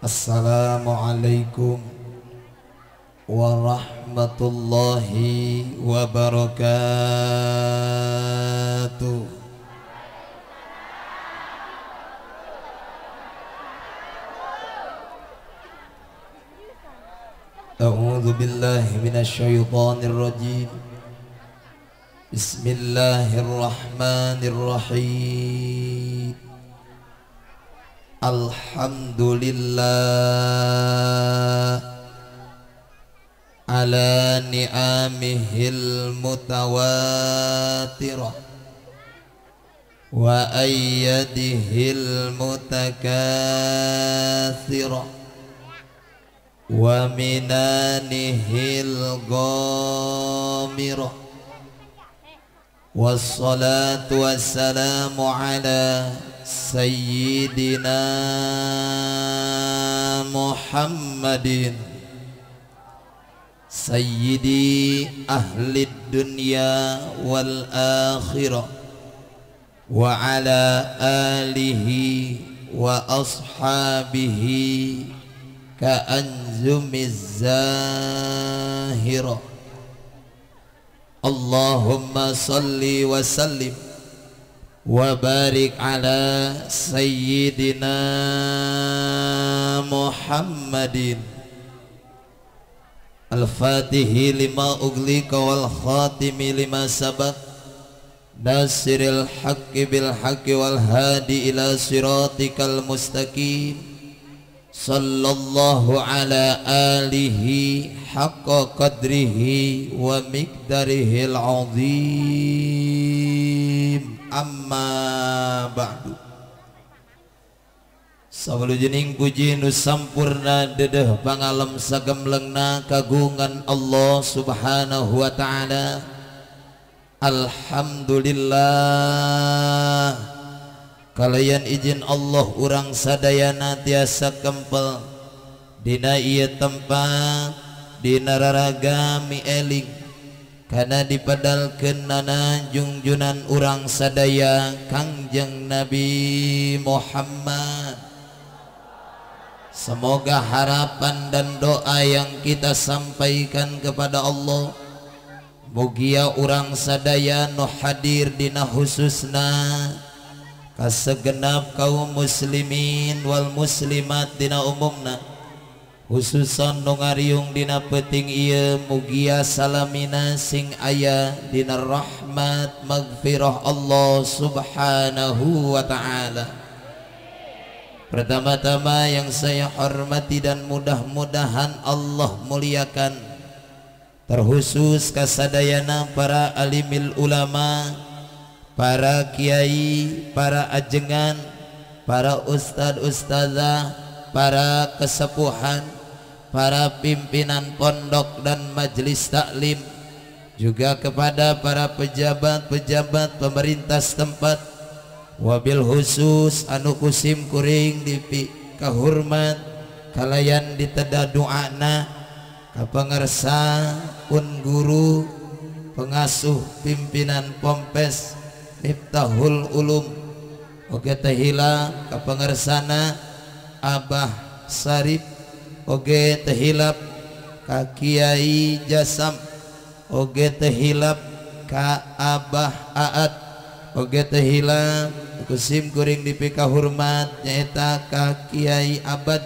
Assalamualaikum warahmatullahi wabarakatuh. A'udzu billahi minasyaitonir rajim. Bismillahirrahmanirrahim. Alhamdulillah ala ni'amihil mutawatirah wa ayyadihil mutakathirah wa minanihil ghamirah. Wassalatu wassalamu ala Sayyidina Muhammadin Sayyidi ahli dunya wal akhirah wa ala alihi wa ashabihi ka'anzumiz zahirah. Allahumma salli wa sallim wa barik ala Sayyidina Muhammadin al-fatihi lima ughliqa wal khatimi lima sabaq nasiril haqqi bil haqqi wal hadi ila siratikal mustaqim sallallahu ala alihi haqqa qadrihi wa miqdarihil azim. Amma ba'du. Sawelujuning puji nu sampurna dedeh pangalem sagemlengna kagungan Allah subhanahu wa ta'ala. Alhamdulillah kalayan izin Allah urang sadayana tiasa kempel dina ieu tempat dina raragami eling kana dipadalkeun nana junjunan urang sadaya Kangjeng Nabi Muhammad. Semoga harapan dan doa yang kita sampaikan kepada Allah mugia urang sadaya nu hadir dina khususna kasegenap kaum muslimin wal muslimat dina umumna khususan nu ngariung dina peuting ieu mugia salamina sing aya dina rahmat magfirah Allah subhanahu wa ta'ala. Pertama-tama yang saya hormati dan mudah-mudahan Allah muliakan terkhusus kasadayana para alimil ulama, para kiai, para ajengan, para ustad-ustadzah, para kesepuhan, para pimpinan pondok dan majelis taklim, juga kepada para pejabat-pejabat pemerintah setempat, wabil khusus anu kusim kuring dipi kahurmat kalayan diteda doana kapangarsa pun guru pengasuh pimpinan Pompes Miftahul Ulum oge tehila kapangarsana Abah Sarip oge tehilap ka Kiai Jasam oge tehilap ka Abah Aat oge tehilap kusim kuring dipika hormat nyaeta ka Kiai Abad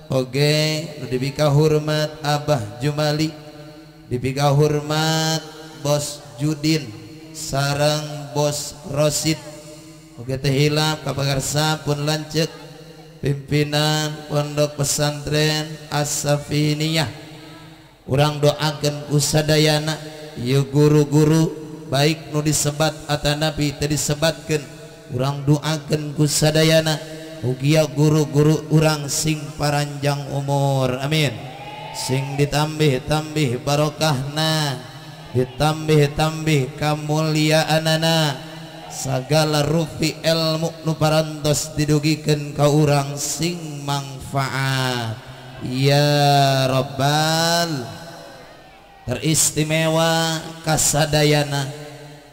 oge dipika hormat Abah Jumali dipika hormat Bos Judin sareng Bos Rosid oge tehilap kapangarsa pun lanceuk pimpinan pondok pesantren As-Safiniyah. Urang doakeun kusadayana ieu guru-guru baik nu disebat atanapi teu disebatkeun urang doakeun kusadayana mugia guru-guru urang sing paranjang umur amin, sing ditambih-tambih barokahna, ditambih-tambih kamulyaanana, sagala rupi ilmu nu parantos didugikeun ka urang sing manfaat ya Rabbal. Teristimewa kasadayana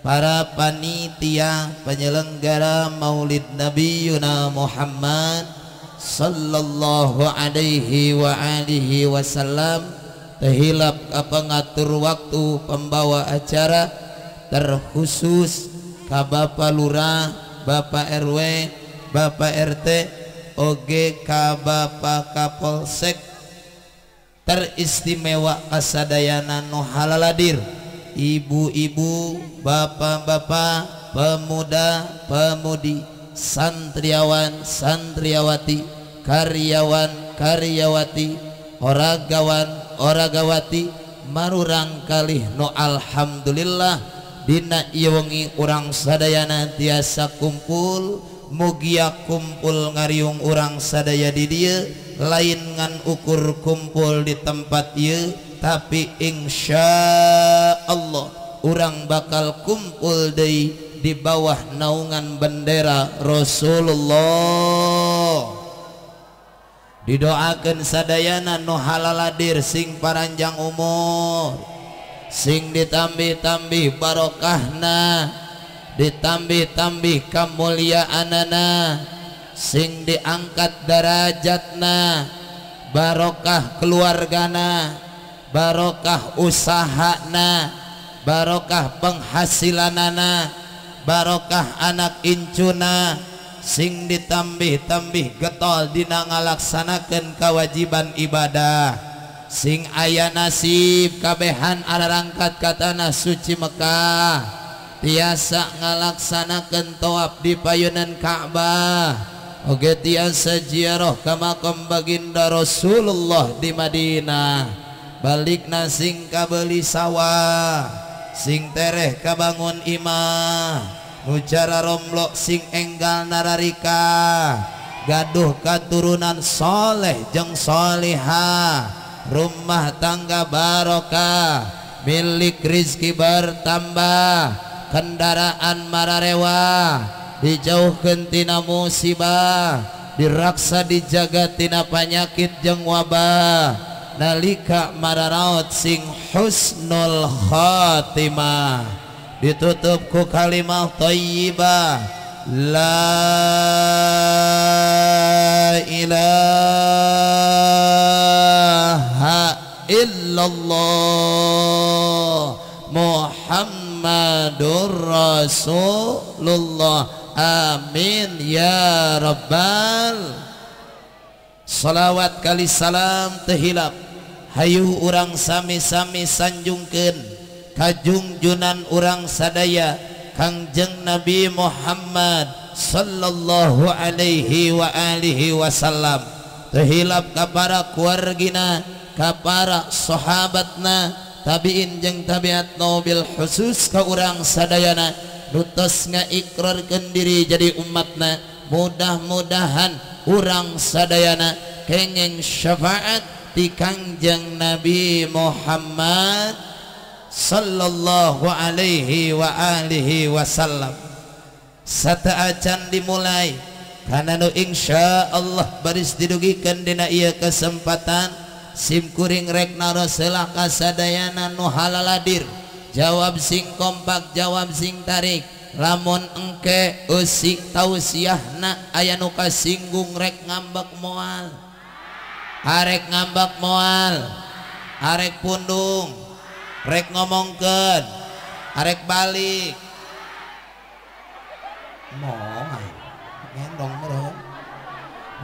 para panitia penyelenggara Maulid Nabi Yuna Muhammad sallallahu alaihi wa alihi wasallam. Tehilap pengatur waktu pembawa acara terkhusus ka Bapak Lurah, Bapak RW, Bapak RT, oge ka Bapak Kapolsek teristimewa kasadayana nu halaladir, ibu-ibu, bapak-bapak, pemuda, pemudi, santriawan, santriawati, karyawan, karyawati, oragawan, oragawati, marurang kalih no alhamdulillah dina ieu wengi urang sadayana tiasa kumpul. Mugia kumpul ngariung urang sadaya di dieu lain ngan ukur kumpul di tempat ieu, tapi insya Allah urang bakal kumpul deui di bawah naungan bendera Rasulullah. Didoakeun sadayana nu halaladir sing paranjang umur, sing ditambih-tambih barokahna, ditambih-tambih kamuliaanana, sing diangkat derajatna, barokah keluargana, barokah usahana, barokah penghasilanana, barokah anak incuna, sing ditambih-tambih getol dina ngalaksanakeun kewajiban ibadah, sing aya nasib kabehan ararangkat ka tanah suci Mekah, tiasa ngalaksanakeun tawaf di payunan Ka'bah, oge tiasa ziarah ka makam baginda Rasulullah di Madinah, balikna sing kabeuli sawah, sing tereh kabangun imah, nucara romlok sing enggal nararika, gaduh katurunan soleh jeung solihah, rumah tangga barokah, milik rizki bertambah, kendaraan mararewa, dijauhkeun tina musibah, diraksa dijaga tina panyakit jeung wabah, nalika mararaot sing husnul khatimah, ditutup ku kalimah thayyibah la ilaha illallah Muhammadur Rasulullah. Amin ya rabbal. Salawat kali salam tehilap hayu urang sami-sami sanjungkeun kajungjunan urang sadaya Kangjeng Nabi Muhammad sallallahu alaihi wa alihi wasallam. Tehilap ka para keluargina, ka para sahabatna, tabiin jeung tabiat nobil khusus ka urang sadayana nutos ngaikrarkeun diri jadi umatna. Mudah-mudahan urang sadayana kenging syafaat ti Kangjeng Nabi Muhammad sallallahu alaihi wa alihi wasallam. Sataacan dimulai kana nu insyaallah baris didugikeun dina ieu kesempatan sim kuring rek naroselah kasadayana nu halaladir, jawab sing kompak, jawab sing tarik. Lamun engke usik tausiahna aya nu kasinggung rek ngambek moal, arek ngambek moal, arek pundung, rek ngomongkeun, arek balik moal ngendong meureun.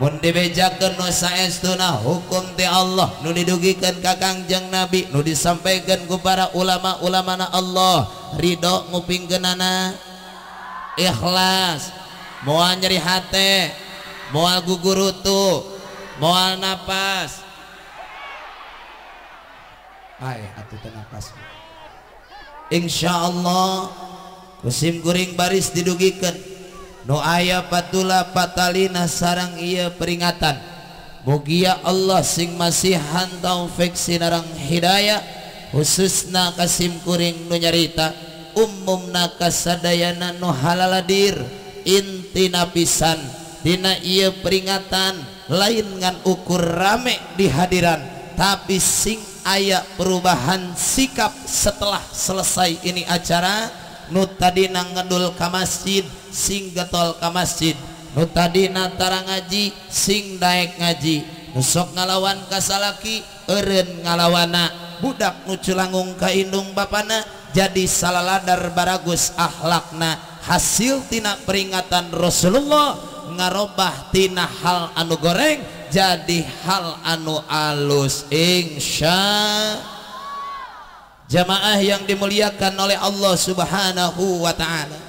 Mun dibejakeun nu saestuna hukum ti Allah nu didugikeun ka Kangjeng Nabi, nu disampaikeun ku para ulama-ulamana Allah, ridho ngupingkeunana, ikhlas, moal nyeri hate, moal gugurutu, moal napas. Atuh teh napas. Insyaallah kusim kuring baris didugikeun nu aya patula patalina sarang ieu peringatan. Mugia Allah sing masihan taufik sinarang hidayah khususna kasim kuring nu nyarita umumna kasadayana nu halaladir intina pisan dina ieu peringatan lain ngan ukur rame di hadiran, tapi sing aya perubahan sikap setelah selesai ini acara. Nu tadina ngedul ka masjid sing getol ka masjid, nu tadina tara ngaji sing daek ngaji, nu sok ngalawan kasalaki eureun ngalawana, budak nu culangung ka indung bapana jadi salaladar baragus akhlakna. Hasil tina peringatan Rasulullah ngarobah tina hal anu goreng jadi hal anu alus. Insya jamaah yang dimuliakan oleh Allah Subhanahu wa ta'ala,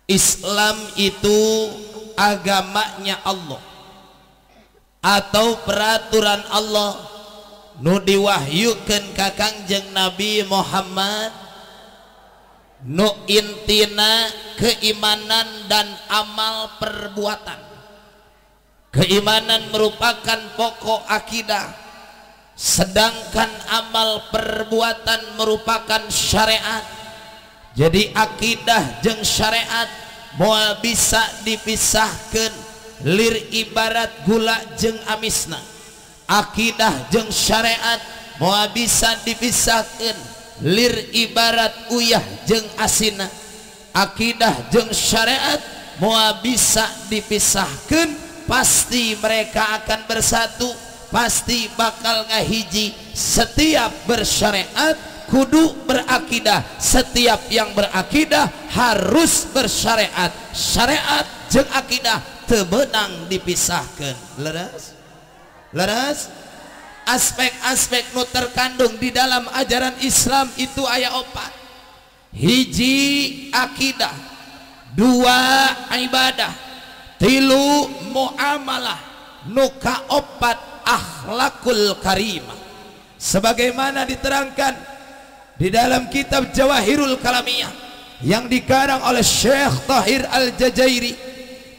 Islam itu agamanya Allah atau peraturan Allah nu diwahyukeun ka Kangjeng Nabi Muhammad, nu intina keimanan dan amal perbuatan. Keimanan merupakan pokok akidah, sedangkan amal perbuatan merupakan syariat. Jadi akidah jeung syariat moal bisa dipisahkeun, lir ibarat gula jeung amisna. Akidah jeung syariat moal bisa dipisahkeun, lir ibarat uyah jeung asina. Akidah jeung syariat moal bisa dipisahkeun, pasti mereka akan bersatu, pasti bakal ngahiji. Setiap bersyariat kudu berakidah, setiap yang berakidah harus bersyariat. Syariat jeung akidah teu beunang dipisahkeun. Leres aspek-aspek nu terkandung di dalam ajaran Islam itu aya 4. Hiji akidah, 2 ibadah, 3 muamalah, nu kaopat akhlakul karimah. Sebagaimana diterangkan di dalam kitab Jawahirul Kalamiyah yang dikarang oleh Syekh Tahir Al-Jazairi,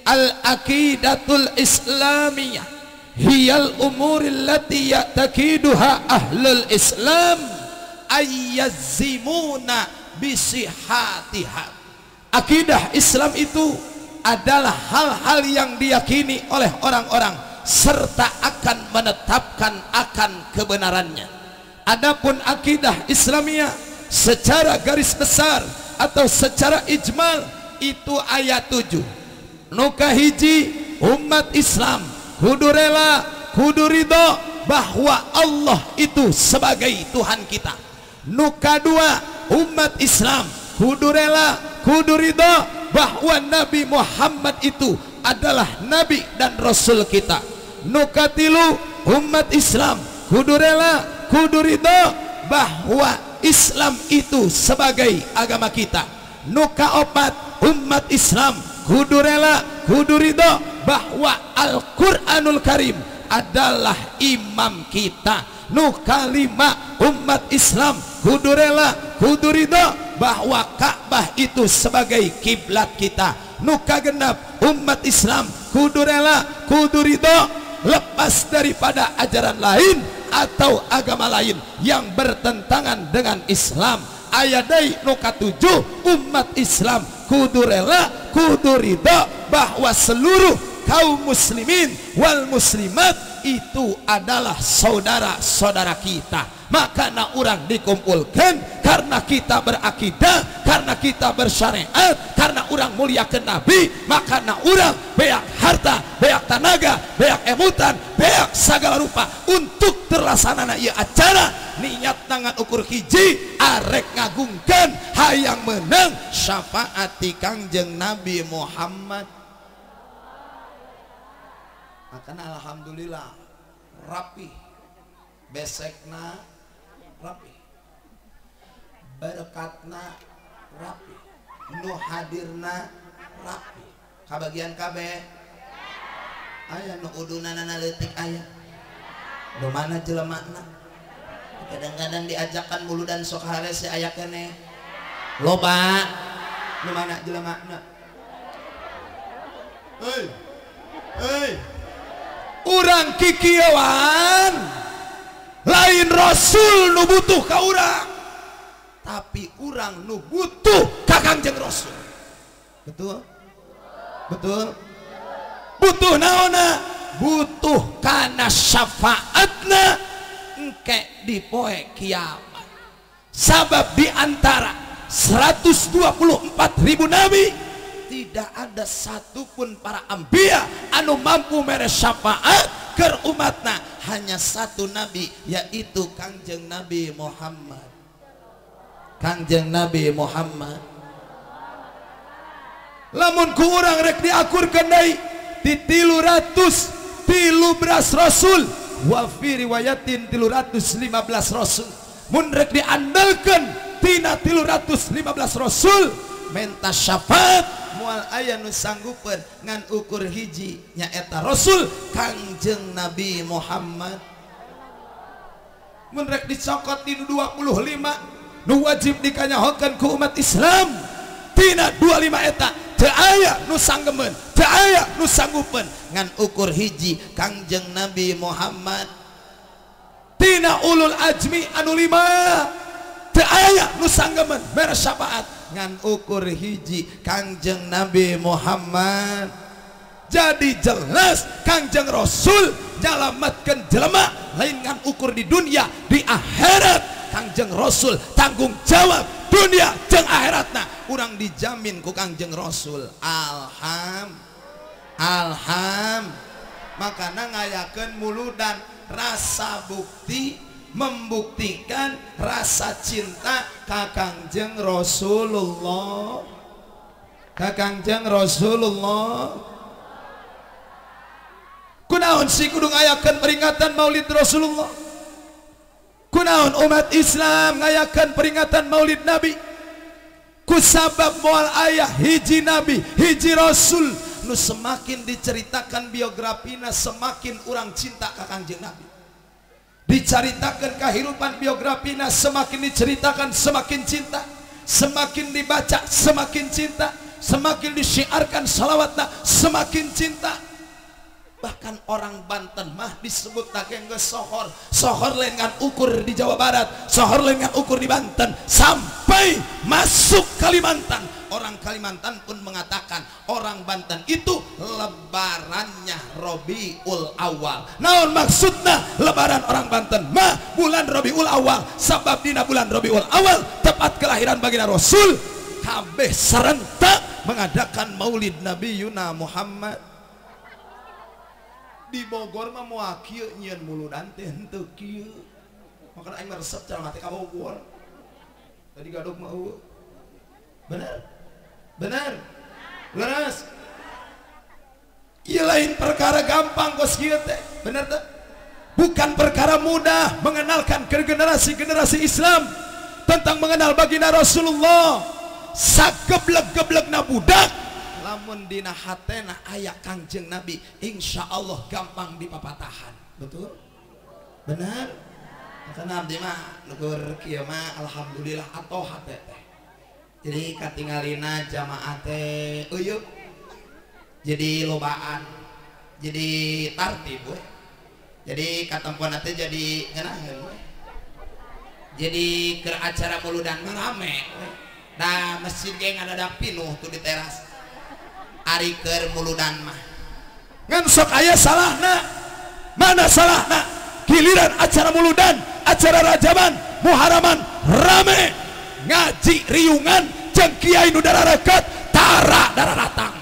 Al-Aqidatul Islamiyah hiyal umuril lati ya'taqiduha ahlul Islam ayyazimuna bisihatiha. Akidah Islam itu adalah hal-hal yang diyakini oleh orang-orang serta akan menetapkan akan kebenarannya. Adapun akidah Islamiyah secara garis besar atau secara ijmal itu ayat 7. Nu kahiji umat Islam kudu rela, kudu ridho bahwa Allah itu sebagai Tuhan kita. Nu kadua umat Islam kudu rela, kudu ridho bahwa Nabi Muhammad itu adalah Nabi dan Rasul kita. Nu katilu umat Islam kudu rela, kudu ridho bahwa Islam itu sebagai agama kita. Nu kaopat umat Islam kudu rela, kudu ridho bahwa Al-Quranul Karim adalah imam kita. Nu kalima umat Islam kudu rela, kudu ridho bahwa Ka'bah itu sebagai kiblat kita. Nu kagenap umat Islam kudu rela, kudu ridho lepas daripada ajaran lain atau agama lain yang bertentangan dengan Islam. Ayat dai nu katujuh umat Islam kudu rela, kudu ridho bahwa seluruh kaum muslimin wal muslimat itu adalah saudara-saudara kita. Makanya orang dikumpulkan karena kita berakidah, karena kita bersyariat, karena orang muliakan Nabi. Makanya orang beak harta, beak tenaga, beak emutan, beak segala rupa untuk terlaksana ieu acara. Niat tangan ukur hiji arek ngagungkan hayang menang syafaat ti Kangjeng Nabi Muhammad. Makanya alhamdulillah rapi, besekna rapi, berkatna rapi, nu hadirna rapi, kabagian kabeh aya nu udunana leutik aya, nu mana jelemana kadang-kadang diajakan mulu dan sok hares aya keneh loba, nu mana jelemana. Hei urang kikieuan lain Rasul nu butuh ka urang, tapi urang nu butuh ka Kangjeng Rasul. Betul? Betul? Butuh naonna? Butuh kana syafaatna engke di poe kiamat. Sabab di antara 124.000 nabi tidak ada satupun para ambia anu mampu mere syafaat ke umatna, hanya satu nabi, yaitu Kangjeng Nabi Muhammad. Kangjeng Nabi Muhammad. Lamun ku urang rek diakurkeun deui ti 313 rasul, wa fi riwayatin 315 rasul. Mun rek diandelkeun tina 315 rasul menta syafaat moal aya nu sanggupeun ngan ukur hiji nyaeta rasul Kangjeng Nabi Muhammad. Mun rek dicokot di 25 nu wajib dikanyahokeun ku umat Islam, tina 25 eta teu aya nu sanggemeun, teu aya nu sanggupeun ngan ukur hiji Kangjeng Nabi Muhammad. Tina ulul ajmi anu 5 teu aya nu sanggemeun mere syafaat ngan ukur hiji Kangjeng Nabi Muhammad. Jadi jelas Kangjeng Rasul nyalametkeun jelema lain ngan ukur di dunia, di akhirat Kangjeng Rasul tanggung jawab dunia jeung akhiratna urang dijamin ku Kangjeng Rasul. Makana ngayakeun muludan rasa bukti membuktikan rasa cinta ka Kangjeng Rasulullah. Ka Kangjeng Rasulullah. Kunaon si kudu ngayakeun peringatan Maulid Rasulullah? Kunaon umat Islam ngayakeun peringatan Maulid Nabi? Kusabab moal ayah hiji nabi, hiji rasul nu semakin diceritakan biografina semakin urang cinta ka Kangjeng Nabi. Diceritakan kehidupan biografina semakin diceritakan semakin cinta, semakin dibaca semakin cinta, semakin disiarkan salawatna semakin cinta. Bahkan orang Banten mah disebut geus sohor. Sohor lain ngan ukur di Jawa Barat, sohor lain ngan ukur di Banten, sampai masuk Kalimantan. Orang Kalimantan pun mengatakan orang Banten itu lebarannya Rabiul Awal. Naon maksudna lebaran orang Banten? Mah bulan Rabiul Awal, sabab dina bulan Rabiul Awal tepat kelahiran baginda Rasul. Kabeh serentak mengadakan Maulid Nabi Yuna Muhammad. Di Bogor mah moal kieu nyieun muludan teh henteu kieu. Makana aing resep cara mati ka Bogor. Tadi gadog mah eueuh. Benar? Benar? Leres? Ieu lain perkara gampang kos kieu teh. Benar teh? Bukan perkara mudah mengenalkan ke generasi-generasi Islam tentang mengenal baginda Rasulullah. Sageblek-geblegna budak lamun dina hatena aya Kangjeng Nabi, insya Allah gampang dipapatahan. Betul? Benar? Karena abdi mah nukur kieu mah alhamdulillah atoh hate teh. Jadi katingalina jamaah teh euyeup. Jadi lobaan. Jadi tartib we. Jadi katempuan teh jadi ngeunaheun we. Jadi keur acara muludan rame we. Da masjid ge ngadadak pinuh tuh di teras. Ari keur muludan mah ngan sok aya salahna. Mana salahna? Giliran acara muludan, acara rajaman, muharaman rame, ngaji riungan jeung kiai nu dararekat tara dararatang.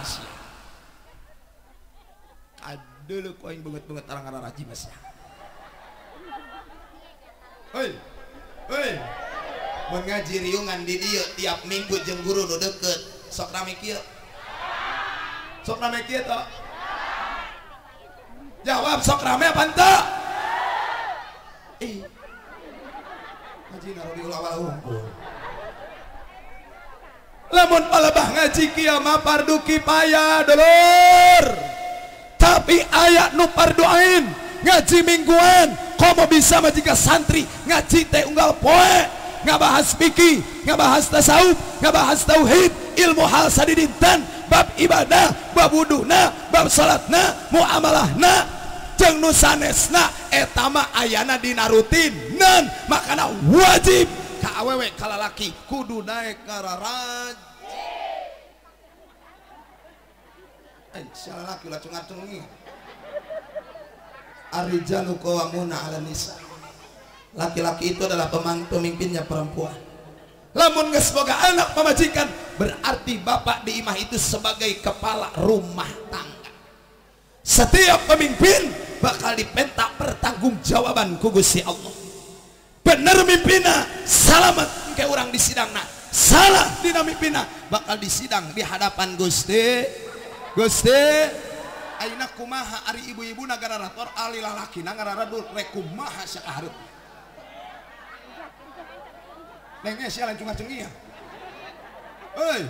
Aduh ku aing beungeut-beungeut arang ngaraji mas. Hei. Mun ngaji riungan di dieu tiap minggu jeung guru nu deukeut sok rame kieu. Sok rame kieu toh? Jawab, sok rame apa henteu? Ngaji Rabiul Awal unggul. Lamun palebah ngaji kieu mah fardu kifayah dulur. Tapi aya nu fardu ain, ngaji mingguan. Komo bisa mah jika santri ngaji teh unggal poe, ngabahas fikih, ngabahas tasawuf, ngabahas tauhid, ilmu hal sadidinten, bab ibadah, bab wuduna, bab salatna, muamalahna, jeung nu sanesna eta mah ayana dina rutinan. Makana wajib ka awewe ka lalaki kudu naek ka raraji. Salah laki lah cungat-cungi. Ar-rijalu qawwamuna 'alan nisa. Laki-laki itu adalah pemimpinnya perempuan. Lamun geus boga anak pamajikan berarti bapak di imah itu sebagai kepala rumah tangga. Setiap pemimpin bakal dipentak pertanggungjawaban ku Gusti Allah. Bener mimpina salamet ke orang di sidang, nah salah dina mimpina bakal disidang di hadapan Gusti. Aina kumaha ari ibu-ibu nagara rator ali lalaki nagara radul rekumaha sakahareup. Nengnya sia lain cunga-cengia. Hei.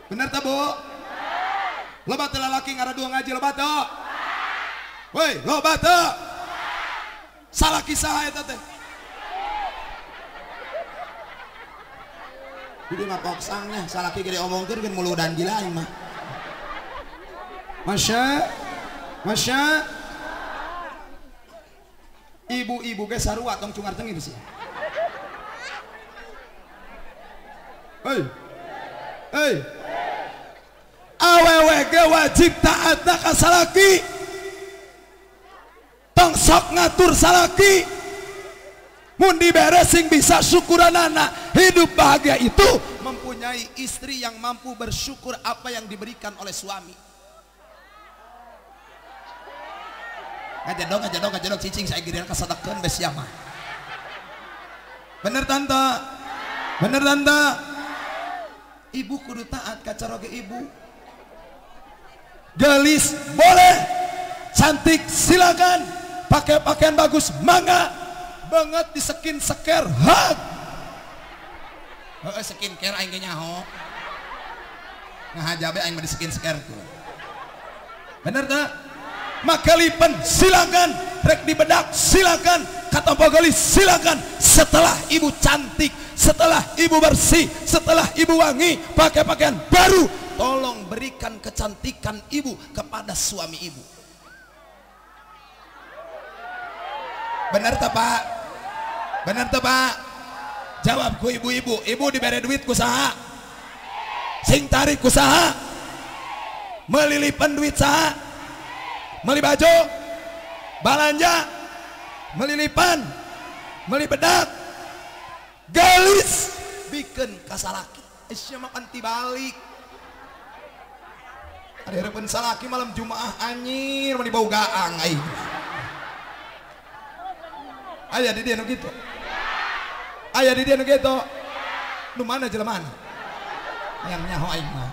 Bener tak Bu? Loba teh lalaki ngaradul ngaji loba teh. Woi, loba teh. Salah kisah eta teh. Jadi mah koksangnya salaki gede omongkeun geun muludan gila aing mah. Masya ibu-ibu ge sarua tong cungar cengir sih. Hei awewe ge wajib taat ka salaki, tong sok ngatur salaki. Mun diberes sing bisa syukuranana. Hidup bahagia itu mempunyai istri yang mampu bersyukur apa yang diberikan oleh suami. Ngajedok cicing saya gireun kasadekeun bes sia mah. Bener tante. Ibu kudu taat ka caroge ibu. Gelis boleh, cantik silakan, pakai pakaian bagus mangga. Banget di skin care hak. Skin care aing ge nyaho. Ngahajabe aing mah di skin care tuh. Bener tak? Makalipen silakan, rek dibedak silakan, katompo gelis silakan. Setelah ibu cantik, setelah ibu bersih, setelah ibu wangi, pakai pakaian baru, tolong berikan kecantikan ibu kepada suami ibu. Bener tak Pak? Jawab ku ibu-ibu. Ibu diberi duit kusaha? Sing tarik kusaha? Melilipan duit saha? Meli baju, balanja, melilipan, meli bedak, galis, bikin kasalaki. Isya makan tibalik. Ada harapan salaki malam Jumaah anjir meni bau gaang aing. Aya di dia nu kitu. Nu mana jeleman? Yang nyaho aing mah.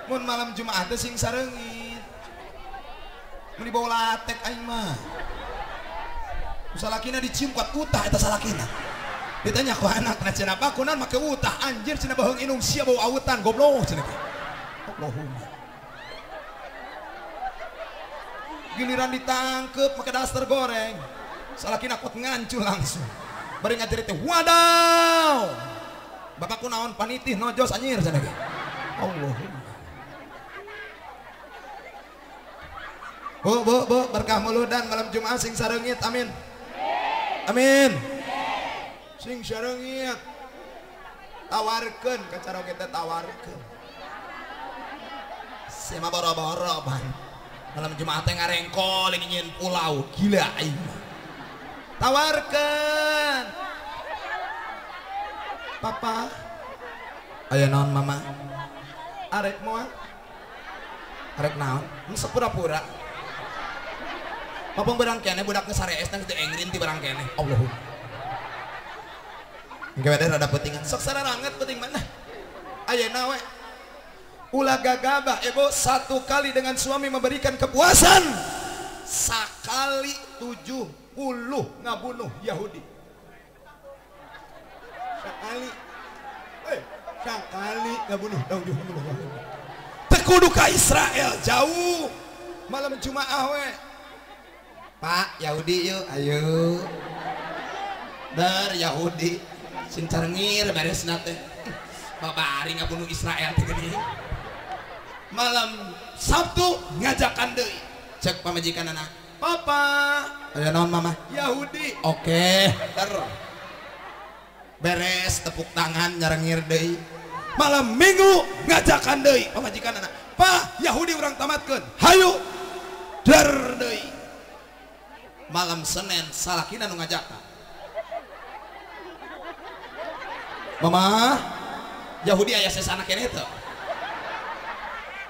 Mun malam Jumaah teh sing sareungit. Mun dibawa latek aing mah. Salakina dicium kuat utah eta salakina. Ditanya ku anakna cenah bakunan make utah anjir cenah baheung inung sia bau awutan goblok cenah. Allahumma. Giliran ditangkep pakai daster goreng, salakina kuat ngancul langsung. Bari ngajerit teh wadaw. Bapakku naon panitih nojos anjir cenah ge. Allahumma. Bu, berkah muludan malam Jumaah sing sareungit amin. Amin. Sing sareungit. Tawarkeun ka caroge teh tawarkeun. Sema boro-boro ban. Malam Jumaah teh ngarengkol ingin pulau gila aing. Tawarkeun. Papa. Aya naon mama? Arek moal. Arek naon? Mun sepura-pura. Papang berang kene budak ngesarees nang teu engrin ti barang kene. Allahumma. Engke we rada peutingan. Sok sararanget peuting mana? Ayeuna we ulah gagabah ibu satu kali dengan suami memberikan kepuasan. Sakali 70 ngabunuh Yahudi. Sakali ngabunuh Yahudi. Tekudu ka Israel jauh. Malam Jumaah we. Pak Yahudi yuk, ayo. Dar Yahudi, sing carengir beres nate. Babari ngabunuh Israel teh geuning. Malam Sabtu ngajakan deui. Cek pamajikan anak. Papa, aya naon mama? Yahudi. Oke, dar. Beres tepuk tangan nyarengir deui. Malam Minggu ngajakan deui pamajikan anak. Pak Yahudi urang tamatkeun. Hayu. Dar deui. malam Senin salakina nu ngajakna mama Yahudi aya sesana keneh teu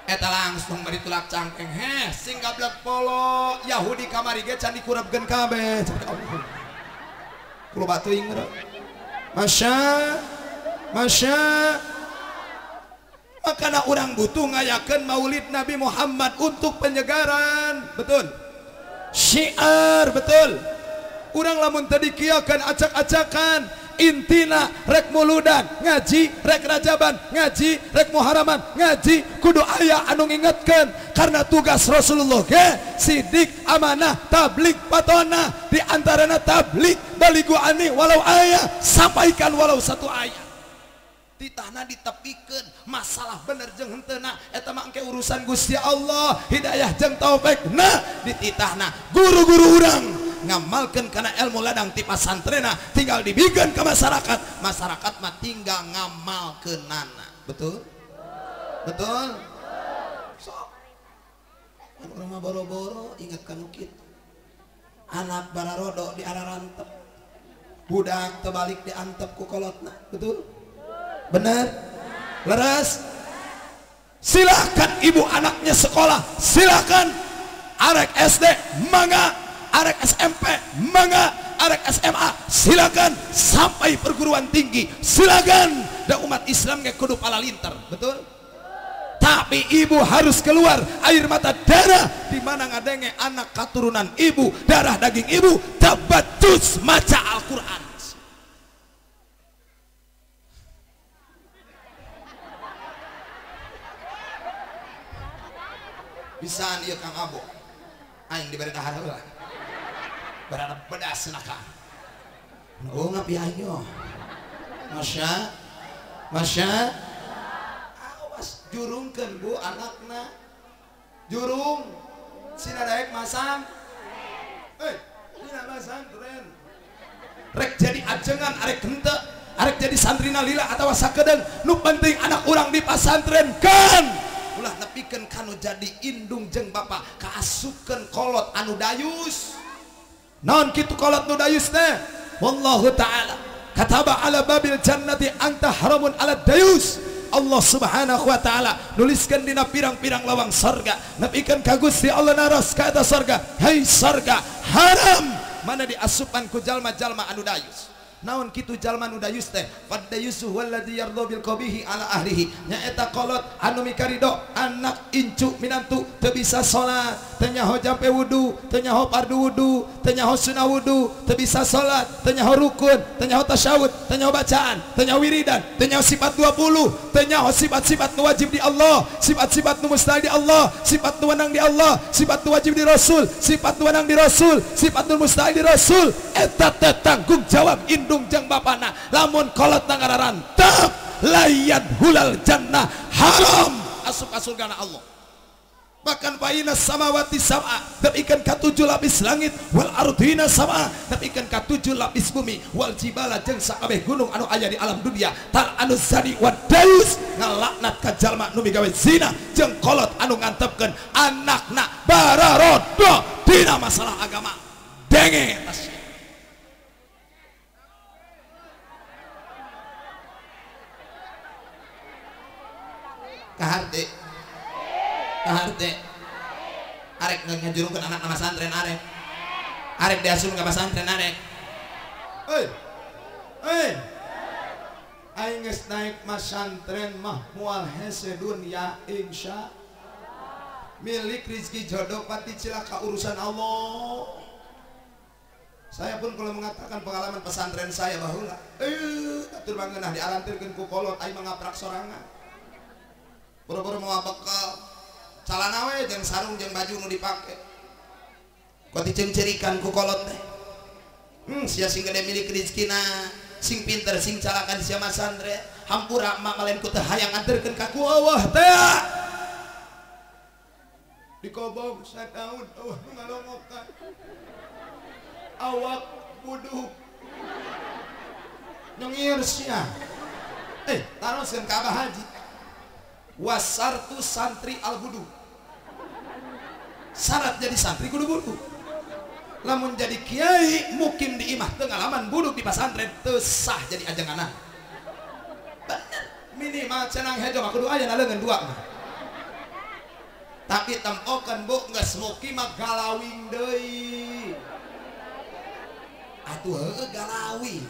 eta langsung bari tulak cangkeng sing gablek polo Yahudi kamari ge can dikurepkeun kabeh kulo batu ingeur masya makana urang butuh ngayakeun maulid Nabi Muhammad untuk penyegaran betul syiar betul urang lamun teu dikieukeun acak-acakan intina rek muludan ngaji rek rajaban ngaji rek muharaman ngaji kudu aya anu ngingetkeun karena tugas Rasulullah ge sidik amanah tablik patona di antarana tablik baligu ani walau aya sampaikan walau satu ayat titahna ditepikeun masalah bener jeung henteuna eta mah engke urusan Gusti Allah hidayah jeung taufeekna dititahna guru-guru urang ngamalkeun kana ilmu ladang ti pasantrena tinggal dibikeun ke masyarakat mah tinggal ngamalkeunana betul sok urang mah boro-boro inget kanu kitu anak bararodo di ararantep budak tebalik diantep ku kolotna betul benar leres silakan ibu anaknya sekolah silakan arek SD mangga arek SMP mangga arek SMA silakan sampai perguruan tinggi silakan dan umat Islam ge kudu palalinter betul tapi ibu harus keluar air mata darah di mana ngadenge anak katurunan ibu darah daging ibu tabatus maca Al-Qur'an bisaan ieu Kang Abo aing diberi dahar heula berada bedas senaka oh ngapi ayo masya awas jurungkeun bu anakna jurung sina daek masang sina masang keren rek jadi ajengan arek henteu arek jadi santrina lila atawa sakedeung nu penting anak urang di pasantren kan ulah nepikeun kanu jadi indung jeung bapa kaasupkeun kolot anu dayus naon kitu kolot nu dayus teh wallahu taala kataba ala babil jannati anta haramun ala dayus Allah subhanahu wa ta'ala nuliskan dina pirang-pirang lawang sorga nepikeun ka Gusti Allah naros ka eta sorga hei sorga haram mana diasupan ku jalma-jalma anu dayus naon kitu jalma nu dayus teh fadayusu walladzi yardha bil qabihi ala ahlihi nyaeta kolot anu mikarido anak incu minantu teu bisa salat teu nyaho jampe wudu teu nyaho fardu wudu teu nyaho sunah wudu teu bisa salat teu nyaho rukun teu nyaho tasyahud teu nyaho bacaan teu nyaho wiridan teu nyaho sifat 20 teu nyaho sifat-sifat nu wajib di Allah sifat-sifat nu mustahil di Allah sifat nu wenang di Allah sifat nu wajib di Rasul sifat nu wenang di Rasul sifat nu mustahil di Rasul eta teh tanggung jawab indung jeung bapana lamun kolot nangararantep layan hulal jannah haram asup ka surgana Allah bahkan baina samawati sab'a nepikeun ka 7 lapis langit wal ardina sab'a nepikeun ka 7 lapis bumi wal jibala jeung sakabeh gunung anu aya di alam dunia tal anu zani wa dayus ngalaknat ka jalma nu migawe zina jeung kolot anu ngantepkeun anakna bararodo dina masalah agama denge kaharte arek ngajurungkeun anak nama santren arek diasup ka pesantren arek aing geus naik masantren mah moal hese dunya insya milik rezeki jodoh pati cilaka urusan Allah saya pun kalau mengatakan pengalaman pesantren saya baheula atur bangeunah dialantirkeun ku kolot aing mangaprak sorangan boro-boro mau bekal calana we jeung sarung jeung baju nu dipake kok diceungceurikan ku kolot teh sia sing gede milik rezekina sing pinter sing calakan sia masandre hampura mak malen ku teh hayang nganterkeun ka ku Allah teh dikobong sadaun Allah ngalongokan awak buduk nyengir sia taroskeun ka Abah Haji wasartu santri al budu syarat jadi santri kudu budu lamun jadi kiai mukim di imah teu ngalaman buduk di pesantren teu sah jadi ajanganan. Bener minimal cenang hejo mah kudu aya leungeun dua mah. Tapi tempokeun Bu geus mukim mah galawing deui. Atuh heueuh galawi.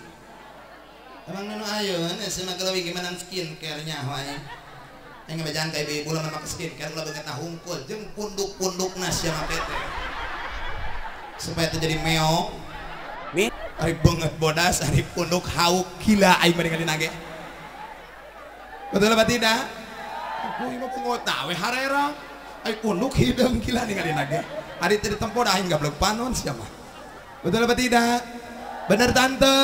Emang nu ayeuna cenah galawi gimana skincare-nya wae. Yang ngebejaan kayak ibu bulan make skincare ulah banget nah hungkul jeung punduk-pundukna sia make teh. Supaya teu jadi meong. Ari banget bodas, ari punduk hauk gila aing bari ngadina ge. Betul apa tidak? Aku ieu penggota we harera. Ai punduk hideung gila nih ngadina ge. Ari teu ditempo dah aing gablek panon sia mah. Betul apa tidak? Bener tante.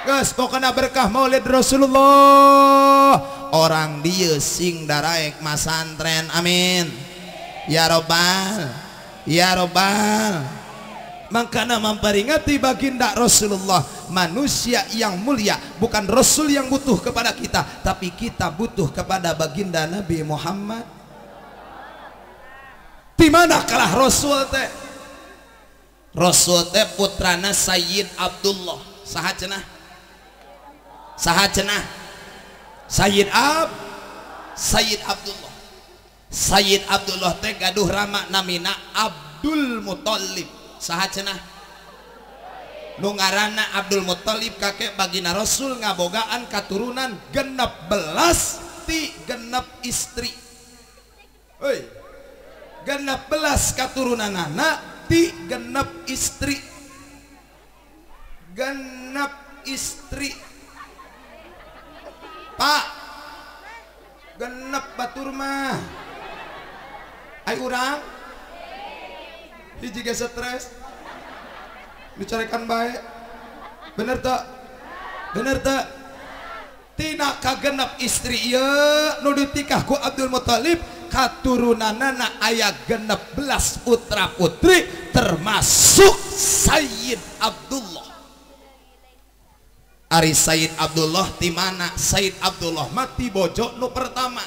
Geus pokona berkah Maulid Rasulullah. Orang dia sing daraek masantren, amin ya robbal ya robbal. Makanya memperingati baginda Rasulullah, manusia yang mulia, bukan Rasul yang butuh kepada kita, tapi kita butuh kepada baginda Nabi Muhammad. Di mana kalah Rasul teh? Rasul teh putrana Sayyid Abdullah. Saha cenah? Saha cenah? Sayyid Abdullah. Sayyid Abdullah teh gaduh rama namina Abdul Muthalib. Saha cenah? Nu ngaranna Abdul Muthalib kakek baginda Rasul ngabogaan katurunan 16 ti 6 istri. Euy. 16 katurunanana ti 6 istri. 6 istri. Pak genep batur mah ai urang hiji ge stres dicarekan bae bener teu tina kagenep istri ieu nu ditikah ku Abdul Muthalib katurunanana aya 16 putra putri termasuk Sayyid Abdullah. Ari Sayyid Abdullah di mana? Sayyid Abdullah mati bojo nu pertama.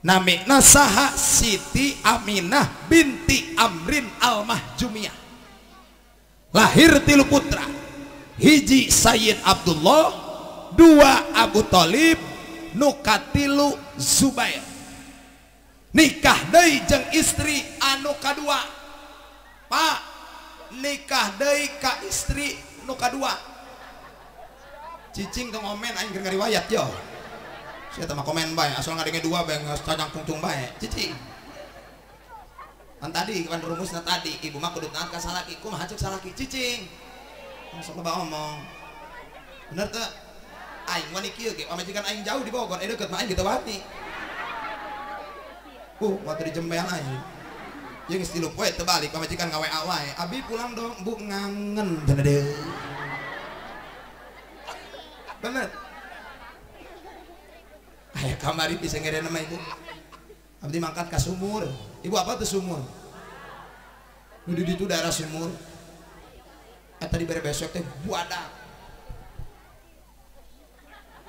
Namina saha? Siti Aminah binti Amrin Al-Mahjumiyah. Lahir 3 putra. Hiji Sayyid Abdullah, 2 Abu Thalib, nu katilu Zubair. Nikah deui jeung istri anu kadua. Pak, nikah deui ka istri nu kadua. Cicing ke ngomen aing keur ngariwayat yo. Sia teh mah komen bae, asal ngadenge 2 bae geus cacang cungcung bae. Cicing. Kan tadi kan rumusna tadi, ibu mah kudu taat ka salaki, kumaha ceuk salaki cicing. Masuk loba omong. Bener teu? Aing mah kieu ge, pamajikan aing jauh di Bogor, deukeut mah aing gitu wati. Waktu di jembel aing. Jeung geus 3 poe teu balik, pamajikan gawe wae. Abi pulang dong, Bu ngangen cenah deui. Bener aya kamari bisa ngere nama ibu abdi mangkat ke sumur. Ibu apa tuh sumur? Nu di ditu daerah sumur eta di bere besok teh buadak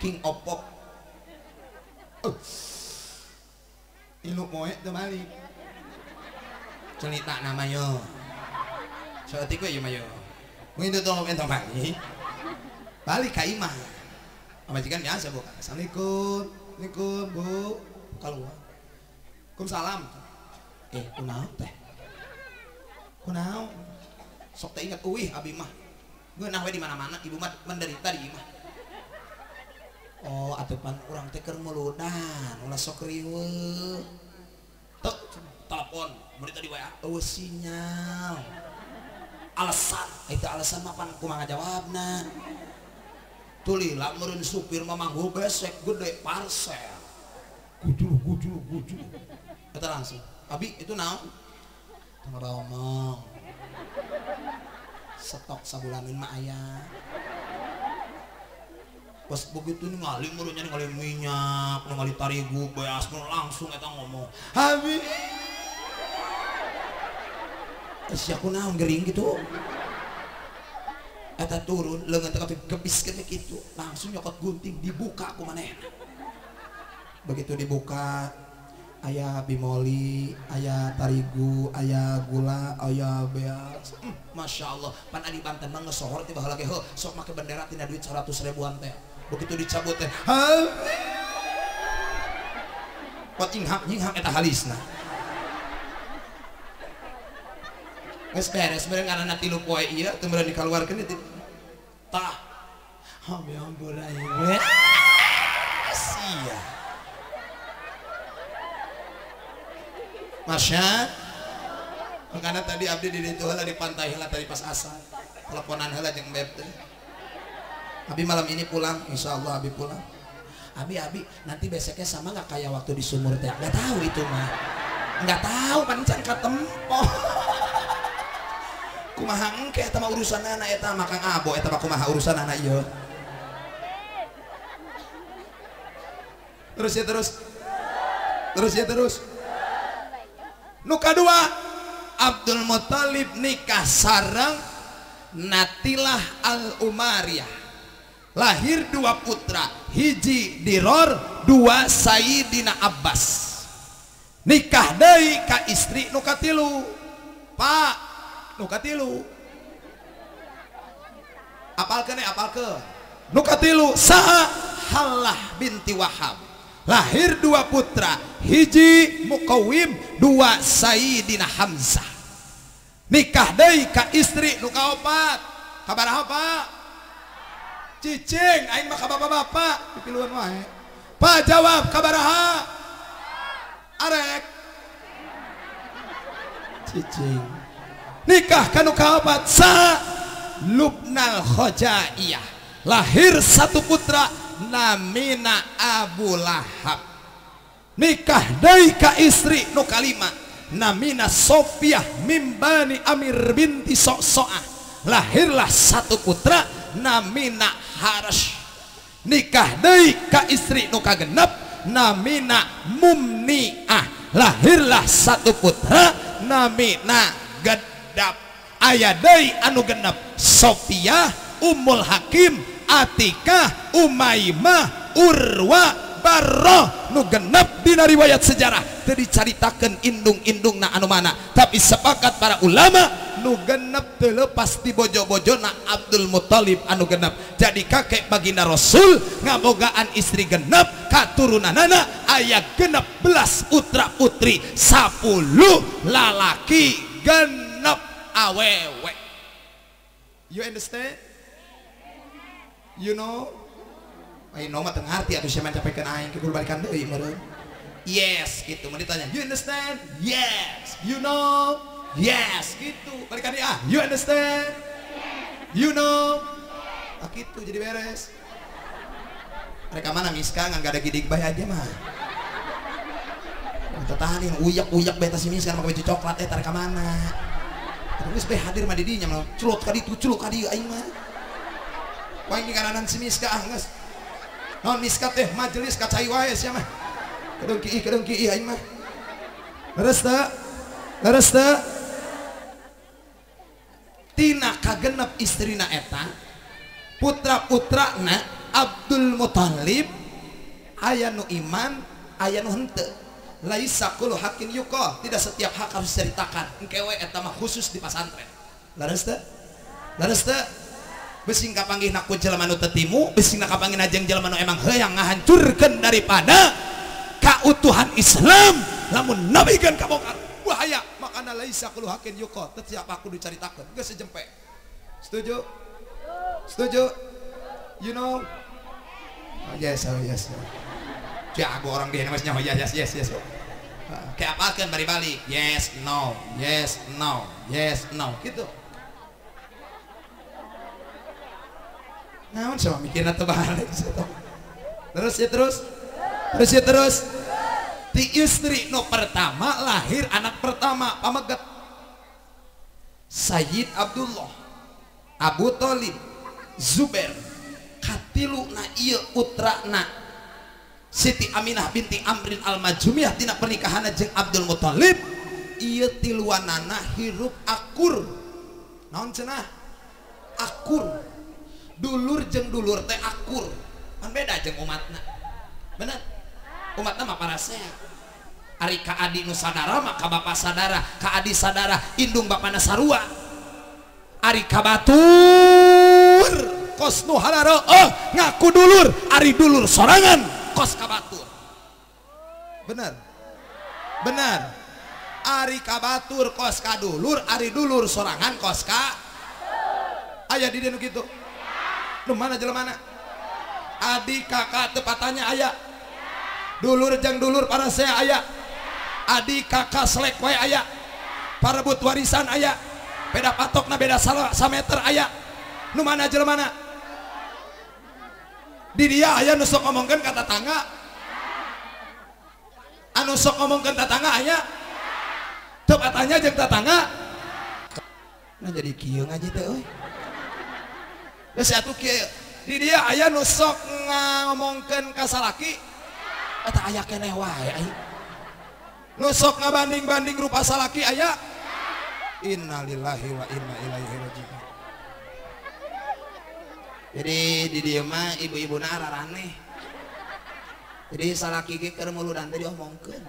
king opok ilu moe teu balik cerita nama yo saeutik we ieu mah yo mun itu tong entong balik ka imah. Majikan biasa Bu. Assalamualaikum. Waalaikumsalam Bu. Keluar. Waalaikumsalam. Kunaon teh? Kunaon? Sok teh ingat euih abi mah. Geunah we di mana-mana ibu mah menderita di imah. Oh, atuh pan urang teh keur muludan, ulah sok riweuh. Teu telepon, berita di WA, eueuh sinyal. Alasan, itu alasan mah pan kumaha jawabna. Tuli lamureun supir mamangguh besek gede parsel guju kata langsung abi itu naon tengah ngomong stok sabulanin mah aya pas begitu ningali murunya ningali minyak ningali tarigu beas langsung eta ngomong abi sia kunaon gering gitu. Eta turun leungeun teh gebis kene kitu langsung nyokot gunting dibuka ku manehna. Begitu dibuka aya bimoli, aya tarigu, aya gula, aya beas. Masya Allah, pan adi Banten mah ngesohor tiba lagi sok make bendera tina duit 100 ribuan teh. Begitu dicabut teh, pot nyinghak eta halisna. Geus beres beres karena 3 poe ieu teu meureun dikaluarkeun itu. Tah. Abi ampun aing. Sia. Masya makanya tadi abdi di ditu heula di pantai heula tadi pas asar teleponan heula jeung beb teh. Abi malam ini pulang insyaallah abi pulang. Abi nanti beseknya sama nggak kayak waktu di sumur teh? Nggak tahu itu mah, nggak tahu kan can katempo. Kumaha engke eta mah urusan anak eta mah Kang Abo eta mah kumaha urusan anak ieu. Terus. Nu kadua Abdul Muthalib nikah sareng Natilah Al-Umariyah. Lahir 2 putra, hiji Diror, 2 Sayyidina Abbas. Nikah deui ka istri nu katilu. Pak, nu katilu. Apalkeun. Nu katilu saha? Hallah binti Wahab. Lahir 2 putra, hiji Muqawwim, 2 Sayyidina Hamzah. Nikah deui ka istri nu kaopat. Kabaraha Pak? Cicing, aing mah ka bapak-bapak dipiluan wae. Pak jawab kabaraha? Arek. Cicing. Nikah ka nu kaopat sa Lubnal Khojaiyah. Lahir 1 putra namina Abu Lahab. Nikah deui ka istri nu kalima namina Sofiyah mimbani Amir binti So'so'ah. Lahirlah 1 putra namina Harash. Nikah deui ka istri nu kagenep namina Mumniah. Lahirlah 1 putra namina Gaddab. Aya deui anu genep Sofiyah, Ummul Hakim, Atikah, Umaymah, Urwa, Barrah. Nu genep dina riwayat sejarah teu dicaritakeun indung-indungna anu mana, tapi sepakat para ulama nu genep teu leupas di bojo-bojona Abdul Muthalib anu genep. Jadi kakek baginda Rasul ngabogaan istri genep, katurunanana aya 16 putra putri, 10 lalaki genep awewe. You understand? You know? I know mah teu ngarti atuh sia mencapekeun aing kudu balikan deui meureun. Yes gitu, mun ditanya, you understand? Yes. You know? Yes gitu. Balikan deui you understand? You know? Ah gitu jadi beres. Mereka mana Miska ngan gak ada gidig bae aja mah. Tatahanin uyak-uyak beta si Miska mah baju coklat eta reka mana. Terus bae hadir mah di dinya mah culuk ka ditu culuk ka dieu aing mah. Waing di kananan si Miska geus. Non Miska teh majelis ka cai wae sia mah. Kedeung kieu aing mah. Leres teu? Tina kagenep istrina eta, putra-putrana Abdul Muthalib aya nu iman, aya nu henteu. Laisa kullu haqqin yuqal, tidak setiap hak harus diceritakan. Engke we eta mah khusus di pasantren. Leres teu? Besing kapanggihna ku jelema nu teu timu, besing kapanggihna jeung jelema nu emang heuang ngahancurkeun daripada kautuhan Islam. Lamun nabikeun kabongkar bahaya, makana laisa kullu haqqin yuqal, teu siap aku dicaritakeun. Geus sejempe. Setuju? You know? Oh yes. Jago orang dia namanya yes. Kayak apalkeun bari balik. Yes, no gitu. Naon sama mikirna teu balik. Terus. Ti istri nu pertama lahir anak pertama pameget Sayyid Abdullah, Abu Thalib, Zubair. Katiluna ieu putrana Siti Aminah binti Amrin Al-Majumiyah tina pernikahanna jeung Abdul Muthalib. Ieu tiluanana hirup akur. Naon cenah? Akur. Dulur jeung dulur teh akur. Kan beda jeung umatna. Bener? Umatna mah parasehat. Ari ka adi nu sadara maka bapak sadara, ka adi sadara indung bapana sarua. Ari ka batur kos nu halara ngaku dulur, ari dulur sorangan kos ka batur. Bener bener, ari ka batur kos ka dulur, ari dulur sorangan kos ka aya di dieu kitu. Nu mana jelemana? Adik kakak tepatnya aya, dulur jang dulur para saya aya, adik kakak selek wae aya, parebut warisan aya, beda patokna beda sameter aya. Nu mana jelemana? Di dia aya nu sok ngomongkeun ka tatangga, anu sok ngomongkeun tatangga aya, tepatnya jeung tatangga. Nah jadi kieu ngaji teh euy. Geus atuh kieu di dia aya nu sok ngomongkeun ka salaki eta aya keneh wae ai. Nu sok ngabanding-banding rupa salaki aya. Innalillahi wa inna ilaihi rajiun. Jadi di dieu mah ibu-ibuna araraneh. Jadi salaki ge keur muludan teh diomongkeun.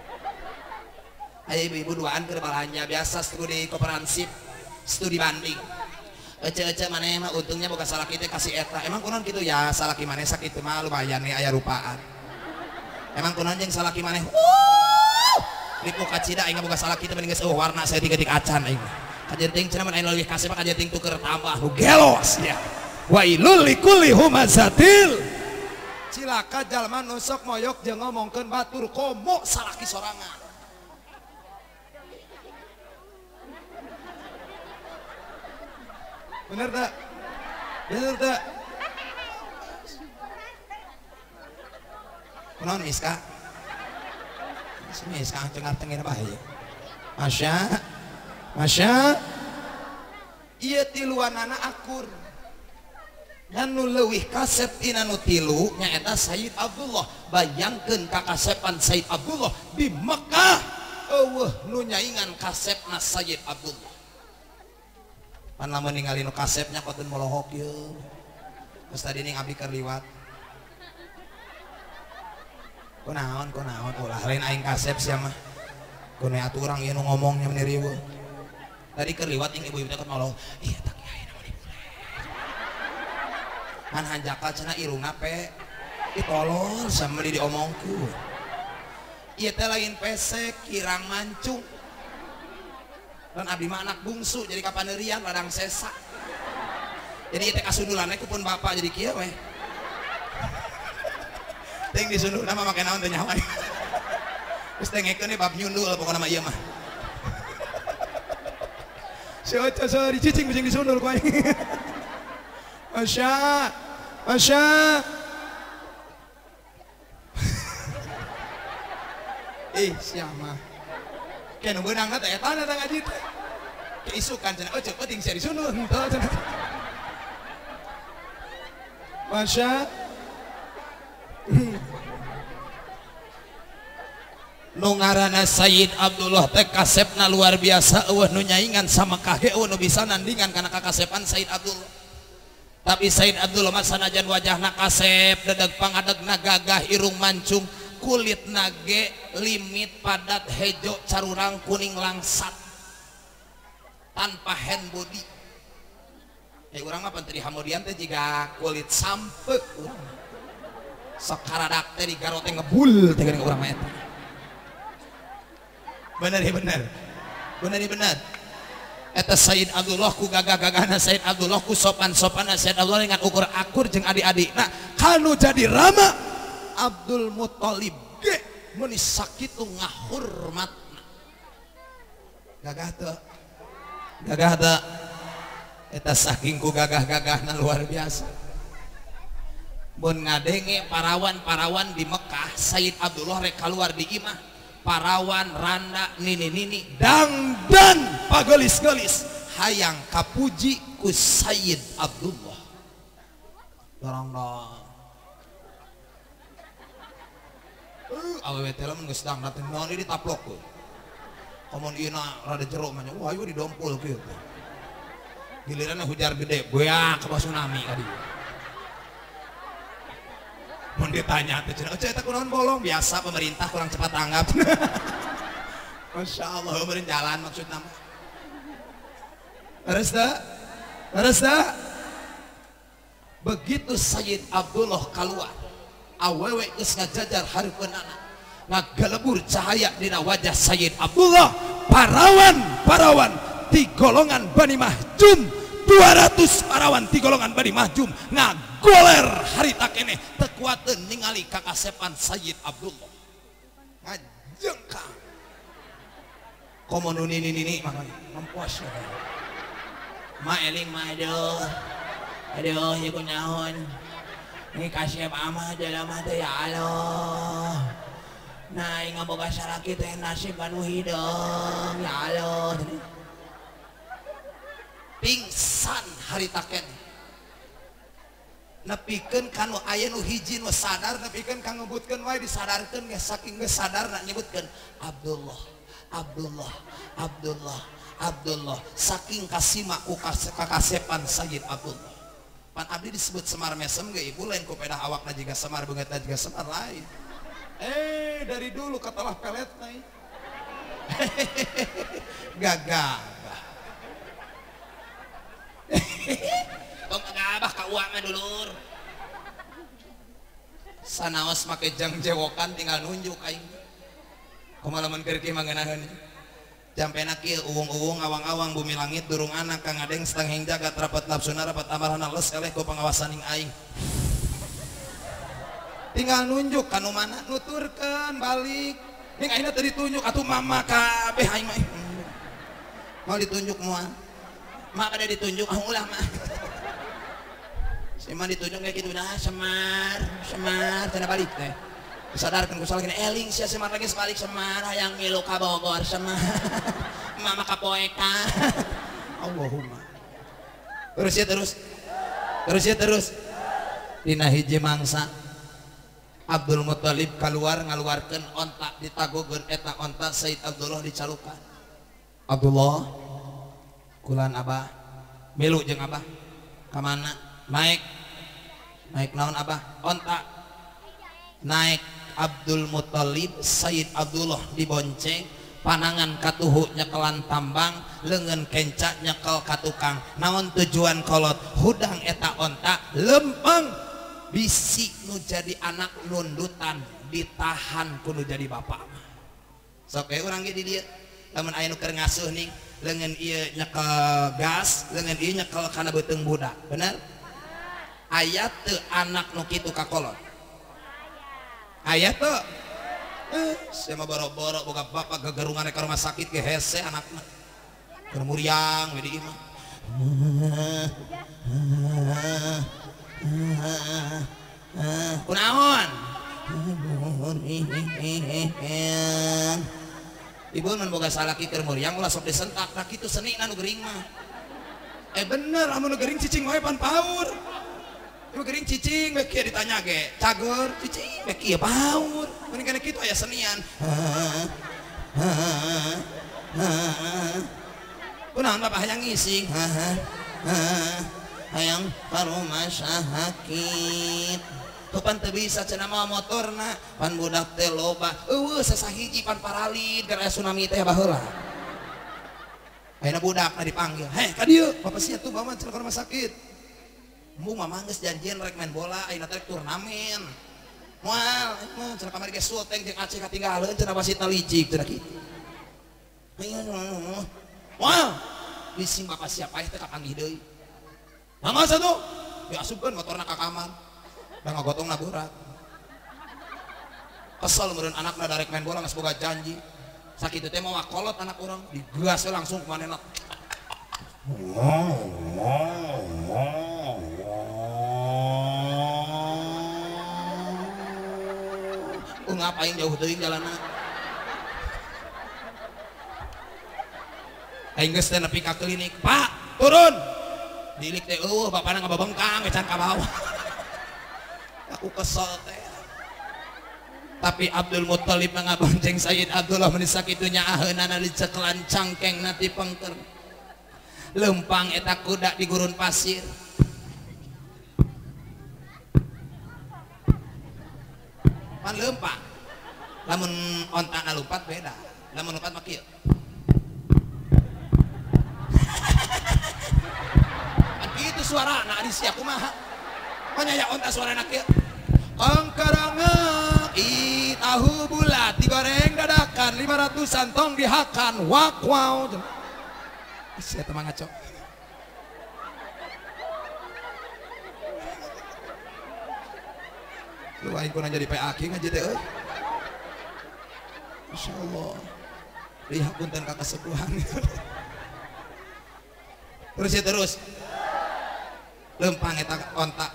Aya ibu-ibu duaan keur balanja biasa studi kooperatif, studi banding. Ece-ece maneh mah untungnya boga salaki teh kasih eta. Emang kunaon kitu ya salaki maneh sakitu mah lumayan nih aya rupaan. Emang kunaon jeung salaki maneh? Lipu kacida aing boga salaki teh mending geus warna saya tiga acan aing. Kajenting cenah mun aing leuwih kasih mah kajenting tuker tambah nu gelos ya. Wailul likulli humazatil. Cilaka jalma nu sok moyok jeung ngomongkeun batur komo salaki sorangan. Bener tak? Bener tak? Kunaon Miska? Miska cengar tengir bahaya. Masya ieu tiluanana akur. Dan nu leuwih kasep tina nu tilu nyaeta Sayyid Abdullah. Bayangkeun ka kasepan Sayyid Abdullah di Mekah. Eueuh nu nyaingan kasepna Sayyid Abdullah. Pan lamun ningali nu kasepnya koten molohok yeuh. Terus tadi ning abdi keur liwat. Kunaon ulah lain aing kasep sia mah. Kun atuh urang ieu nu ngomongnya meni riweuh. Tadi keur liwat ing ibu-ibu teh keur molohok. Iya tak kiai namun ibu. Man hanjaka cenah irungna pe ditolol sambil diomongkeun. Ieu teh lain pesek kirang mancung. Dan abdi mah anak bungsu jadi kapanerian ladang sesa. Jadi teh kasundulannya kupun bapak jadi kieu we. Ting disundul nama make naon teh nyawa. Geus teh ngekeun bab nyundul pokona mah ieu mah. Si oca sorry cicing bising disundul ku aing. Masya. Sia mah. Kayak nunggu nangga teh tanah tangga ngaji teh keisukan cenah cek penting sia disundul henteu cenah. Masya nu ngaranna Sayyid Abdullah teh kasepna luar biasa eueuh nu nyaingan sama kage eueuh nu bisa nandingan kana kakasepan Sayyid Abdullah. Tapi Sayyid Abdullah mah sanajan wajahna kasep dedeg pangadegna gagah irung mancung kulit nage limit padat hejo carurang kuning langsat tanpa hand body. Urang mah penteri hamodian teh jiga kulit sampek urang. Sok karadak teh digarot teh ngebul teh geuning urang mah eta. Bener. Eta Sayyid Abdullah ku gagah-gagahna Sayyid Abdullah ku sopan-sopanna Sayyid Abdullah dengan ukur akur jeung adik-adikna kanu jadi rama Abdul Muthalib ge mun sakitu ngahurmatna. Gagah teu eta saking ku gagah-gagahna luar biasa. Mun ngadenge parawan-parawan di Mekah Sayyid Abdullah rek kaluar di imah parawan randa nini-nini dangdan pagelis-gelis hayang kapuji ku Sayyid Abdullah. Dorong-dorong awewe teh lamun geus dangdat naon ieu ditaplok. Komun ieu rada jero mah wah ieu didompul kieu. Giliranna hujar gede beak ka tsunami ka dieu. Mun ditanya teh cenah eta kunaon bolong biasa pemerintah kurang cepat tanggap. Masya Allah beren jalan maksud nama beres dah begitu Sayyid Abdullah keluar awewe geus ngajajar hareupeunana ngagalebur cahaya dina wajah Sayyid Abdullah parawan di golongan Bani Mahjum 200 parawan di golongan Bani Mahjum ngagoler harita keneh teu kuateun ningali kakasepan Sayyid Abdullah ngajengkang komo nu nini makanya mempuas ma eling mah aduh ieu kunaon ini kasep amah dalam hati ya Allah nah ingat boga salaki teh nasib anu hidung ya Allah pingsan harita keneh nepikeun kanu aya nu hiji nu sadar nepikeun ka ngebutkeun wae disadarkeun geus saking geus sadarna nyebutkeun Abdullah saking kasima ku kakasepan Sayyid Abdullah pan abdi disebut Semar Mesem ge ibu lain ku pedah awakna jiga Semar beungeutna jiga Semar lain dari dulu katalah pelet nai gagah tong gabah ka uang mah dulur sanaos make jang jewokan tinggal nunjuk aing kumaha lamun keur kieu mangenaheun jampena kieu uwung-uwung awang-awang bumi langit durung anak kang ngadeng setengah jagat rapat nafsuna rapat amarana les eleh ku pangawasan ing aing tinggal nunjuk kanu mana nuturkeun balik ning ayeuna teu ditunjuk atuh mama kabeh aing mah mau ditunjuk moal mak kada ditunjuk ulah mah si mah ditunjuk kayak kitu nah Semar cenah balik teh sadarkeun ku salah gini eling sia Semar lagi balik Semar hayang milu ka Bogor Semar mama ka poeka Allahumma terus dina hiji mangsa Abdul Muthalib keluar ngaluarkeun onta ditagogeun eta onta Sayyid Abdullah dicalukan Abdullah kulan abah milu jeung abah ka mana naik naon abah onta naik Abdul Muthalib Sayyid Abdullah dibonceng panangan katuhu nyekelan tambang leungeun kenca nyekel ka tukang naon tujuan kolot hudang eta onta lempeng bisi nu jadi anak nundutan ditahan kudu jadi bapak sok we urang ge di dieu lamun aya nu keur ngasuh ning leungeun ieu nyekel gas leungeun ieu nyekel kana beuteung budak bener aya teu anak nu kitu ka kolot aya teu saya mah boro-boro boga bapak gagarungan ka rumah sakit ge hese anakna keur muriang we di imah kunaon ibu mun boga salaki keur muriang ulah sok disentak nah kitu senina nu geuring mah bener amun nu geuring cicing wae pan paur ibu geuring cicing we kieu ditanya ge cager cicing we kieu paur mun kana kitu aya senian kunaon bapak hayang ngising hayang ka rumah sakit pan teu bisa cenah mah motorna pan budak teh loba sasahiji pan paralid gara tsunami teh baheula ayeuna budakna dipanggil ka dieu bapak sia tuh bawa cenah ka rumah sakit embung mah geus janjian rek main bola ayeuna teh turnamen moal cenah kamari geus syuting jeung Aceh katinggaleun cenah wasitna licik cenah kitu moal bising bapak siapa teh kapanggih deui mangga satu diasupkeun motorna ka kamar da ngagotongna berat kesel meureun anakna darek main bola geus boga janji sakitu teh moal kolot anak urang digas langsung ku manehna ngapain jauh teuing jalanna aing geus teh nepi ka klinik pak turun dilik teh bapana ngababengkang can ka bawah aku kesel teh tapi Abdul Muthalib ngabonceng Sayyid Abdullah mun sakitunya aheunana dicekelan cangkeng nanti pengker lempang eta kuda di gurun pasir pan lempang lamun ontana lumpat beda lamun nupat mah kieu itu suara na ari sia kumaha panyaya onta suara na kieu angkarangan tahu bulat digoreng dadakan 500-an tong dihakan wak wow sia teh mah ngaco lu aing kuna jadi PAK ngaji teh euy masyaallah lihat punten ka kesepuhan terus ya terus lempang eta ontak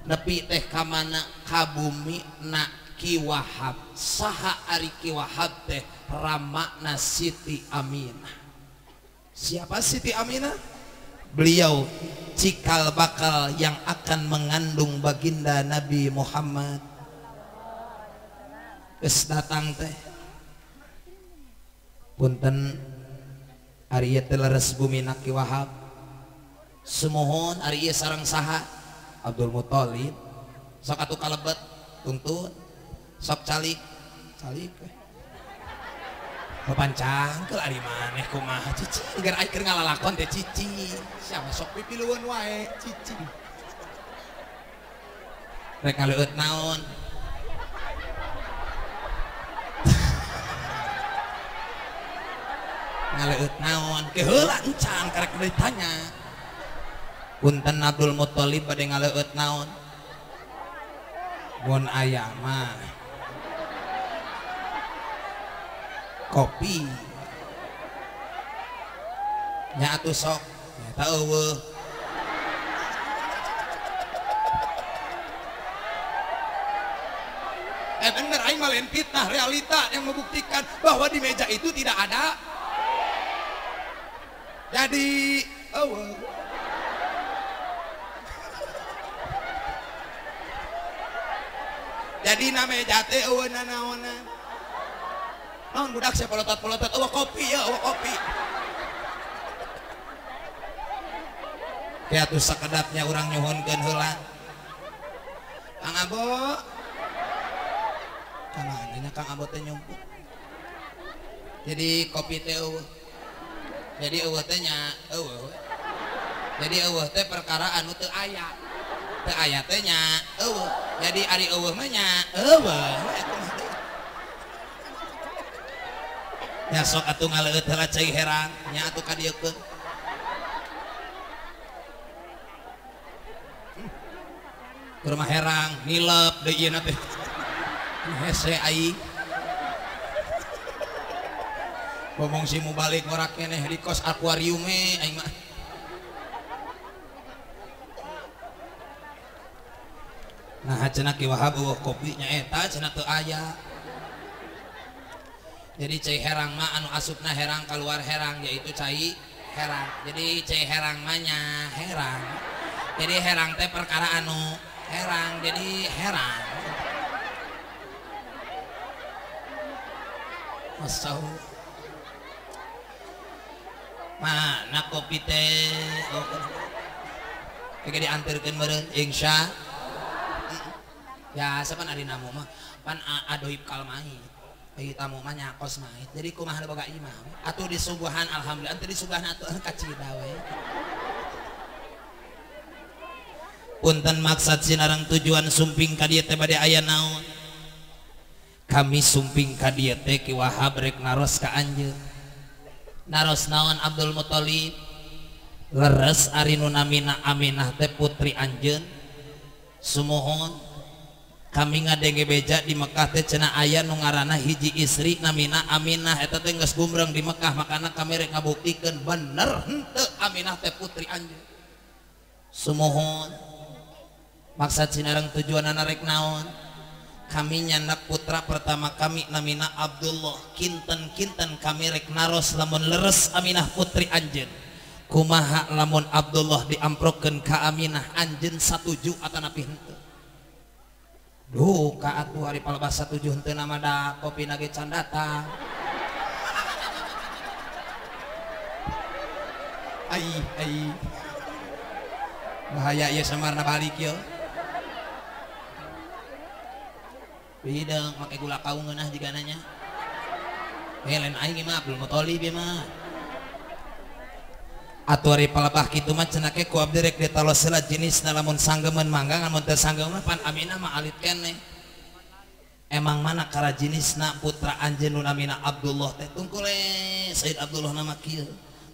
nepi teh ka mana ka bumi na Ki Wahab saha ari Ki Wahab teh ramakna Siti Aminah. Siapa Siti Aminah? Beliau cikal bakal yang akan mengandung baginda Nabi Muhammad. Geus datang teh punten ari teh leres bumi na Ki Wahab sumohon ari ieu sareng saha Abdul Muthalib sok atuh kalebet tuntun sok calik papancangkeul ari maneh kumaha cici engger aya keur ngalalakon teh cici siapa sok pipilueun wae cici rek ngaleueut naon ngaleueut naon ke heula encan karek ditanya punten Abdul Muthalib bade ngaleueut naon mun aya mah kopi nya atuh sok eta eueuh bener aing mah lain fitnah realita yang membuktikan bahwa di meja itu tidak ada jadi eueuh jadi na meja teh eueuh nanaonan naon budak sia polotot-polotot eueuh kopi ya eueuh kopi ya atuh sakedapnya urang nyuhunkeun heula Kang Abo kananya Kang Abo teh nyumput jadi kopi teh eueuh jadi eueuh teh nya eueuh jadi eueuh teh perkara anu teu aya teh nya eueuh jadi ari eueuh mah nya eueuh nya sok atuh ngaleueut heula cai herang nya atuh ka dieu keun ke rumah herang nilep deui ieu na teh hese aing ngomong si mu balik ngorak keneh di kos akuarium aing mah nah cenah Ki Wahab eueuh kopi nya eta cenah teu aya jadi cai herang mah anu asupna herang keluar herang yaitu cai herang jadi cai herang mah nya herang jadi herang teh perkara anu herang jadi herang masau mana kopi teh kayak diantarkeun meureun insya ya sapan ari namu mah pan adoib kalmait bagi tamu mah nyakos mait jadi kumaha boga imam atuh disuguhan alhamdulillah teu disuguhan atuh kacida we punten maksud sinareng tujuan sumping ka dieu teh bade aya naon kami sumping ka dieu teh Ki Wahab rek naros ka anjeun naros naon Abdul Muthalib leres ari nu namina Aminah teh putri anjeun sumohon kami ngadenge beja di Mekah teh cenah aya nu ngaranna hiji istri namina Aminah eta teh geus gumreng di Mekah makana kami rek ngabuktikeun bener henteu Aminah teh putri anjeun sumohon maksud sinareng tujuanana rek naon kami nyandak putra pertama kami namina Abdullah kinten-kinten kami rek naros lamun leres Aminah putri anjeun kumaha lamun Abdullah diamprokeun ka Aminah anjeun satuju atanapi henteu duh ka atuh hari palebas satuju henteu nama da kopi nage can datang ai bahaya ieu samarna balik ieu bidang make gula kaung ngeunah jiga nanya lain aing mah Abdul Muthalib mah atuari palebah kitu mah cenah ke ku abdi rek ditalos heula jenisna lamun sanggeman mangga lamun teu sanggeman pan Aminah mah alit keneh emang mana kara jenisna putra anjeun nu namina Abdullah teh tungkule Sayyid Abdullah nama kieu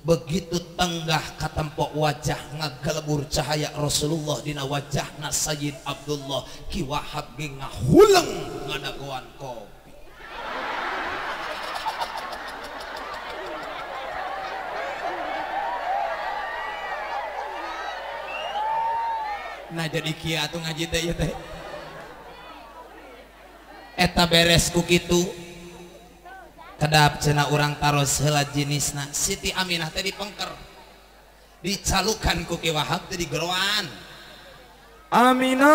begitu tenggah katempo wajah ngagelebur cahaya Rasulullah dina wajahna Sayyid Abdullah Ki Wahab ge ngahuleng ngadagoan kopi nah jadi kieu atuh ngaji teh ieu teh eta beres ku kitu kedap cenah urang taros heula jenisna Siti Aminah teh dipengker dicalukan ku Ki Wahab teh digeroan Aminah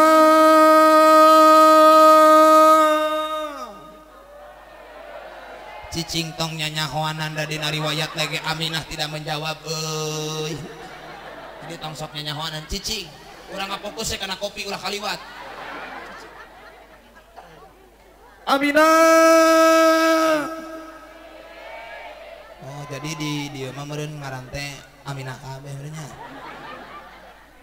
cicing tong nyanyahoananda dina riwayat lagi Aminah tidak menjawab euy jadi tong sok nyanyahoanan cicing urang ngafokus kana kopi ulah kaliwat Aminah oh jadi di dieu mah meureun ngaran teh Aminah kabeh nya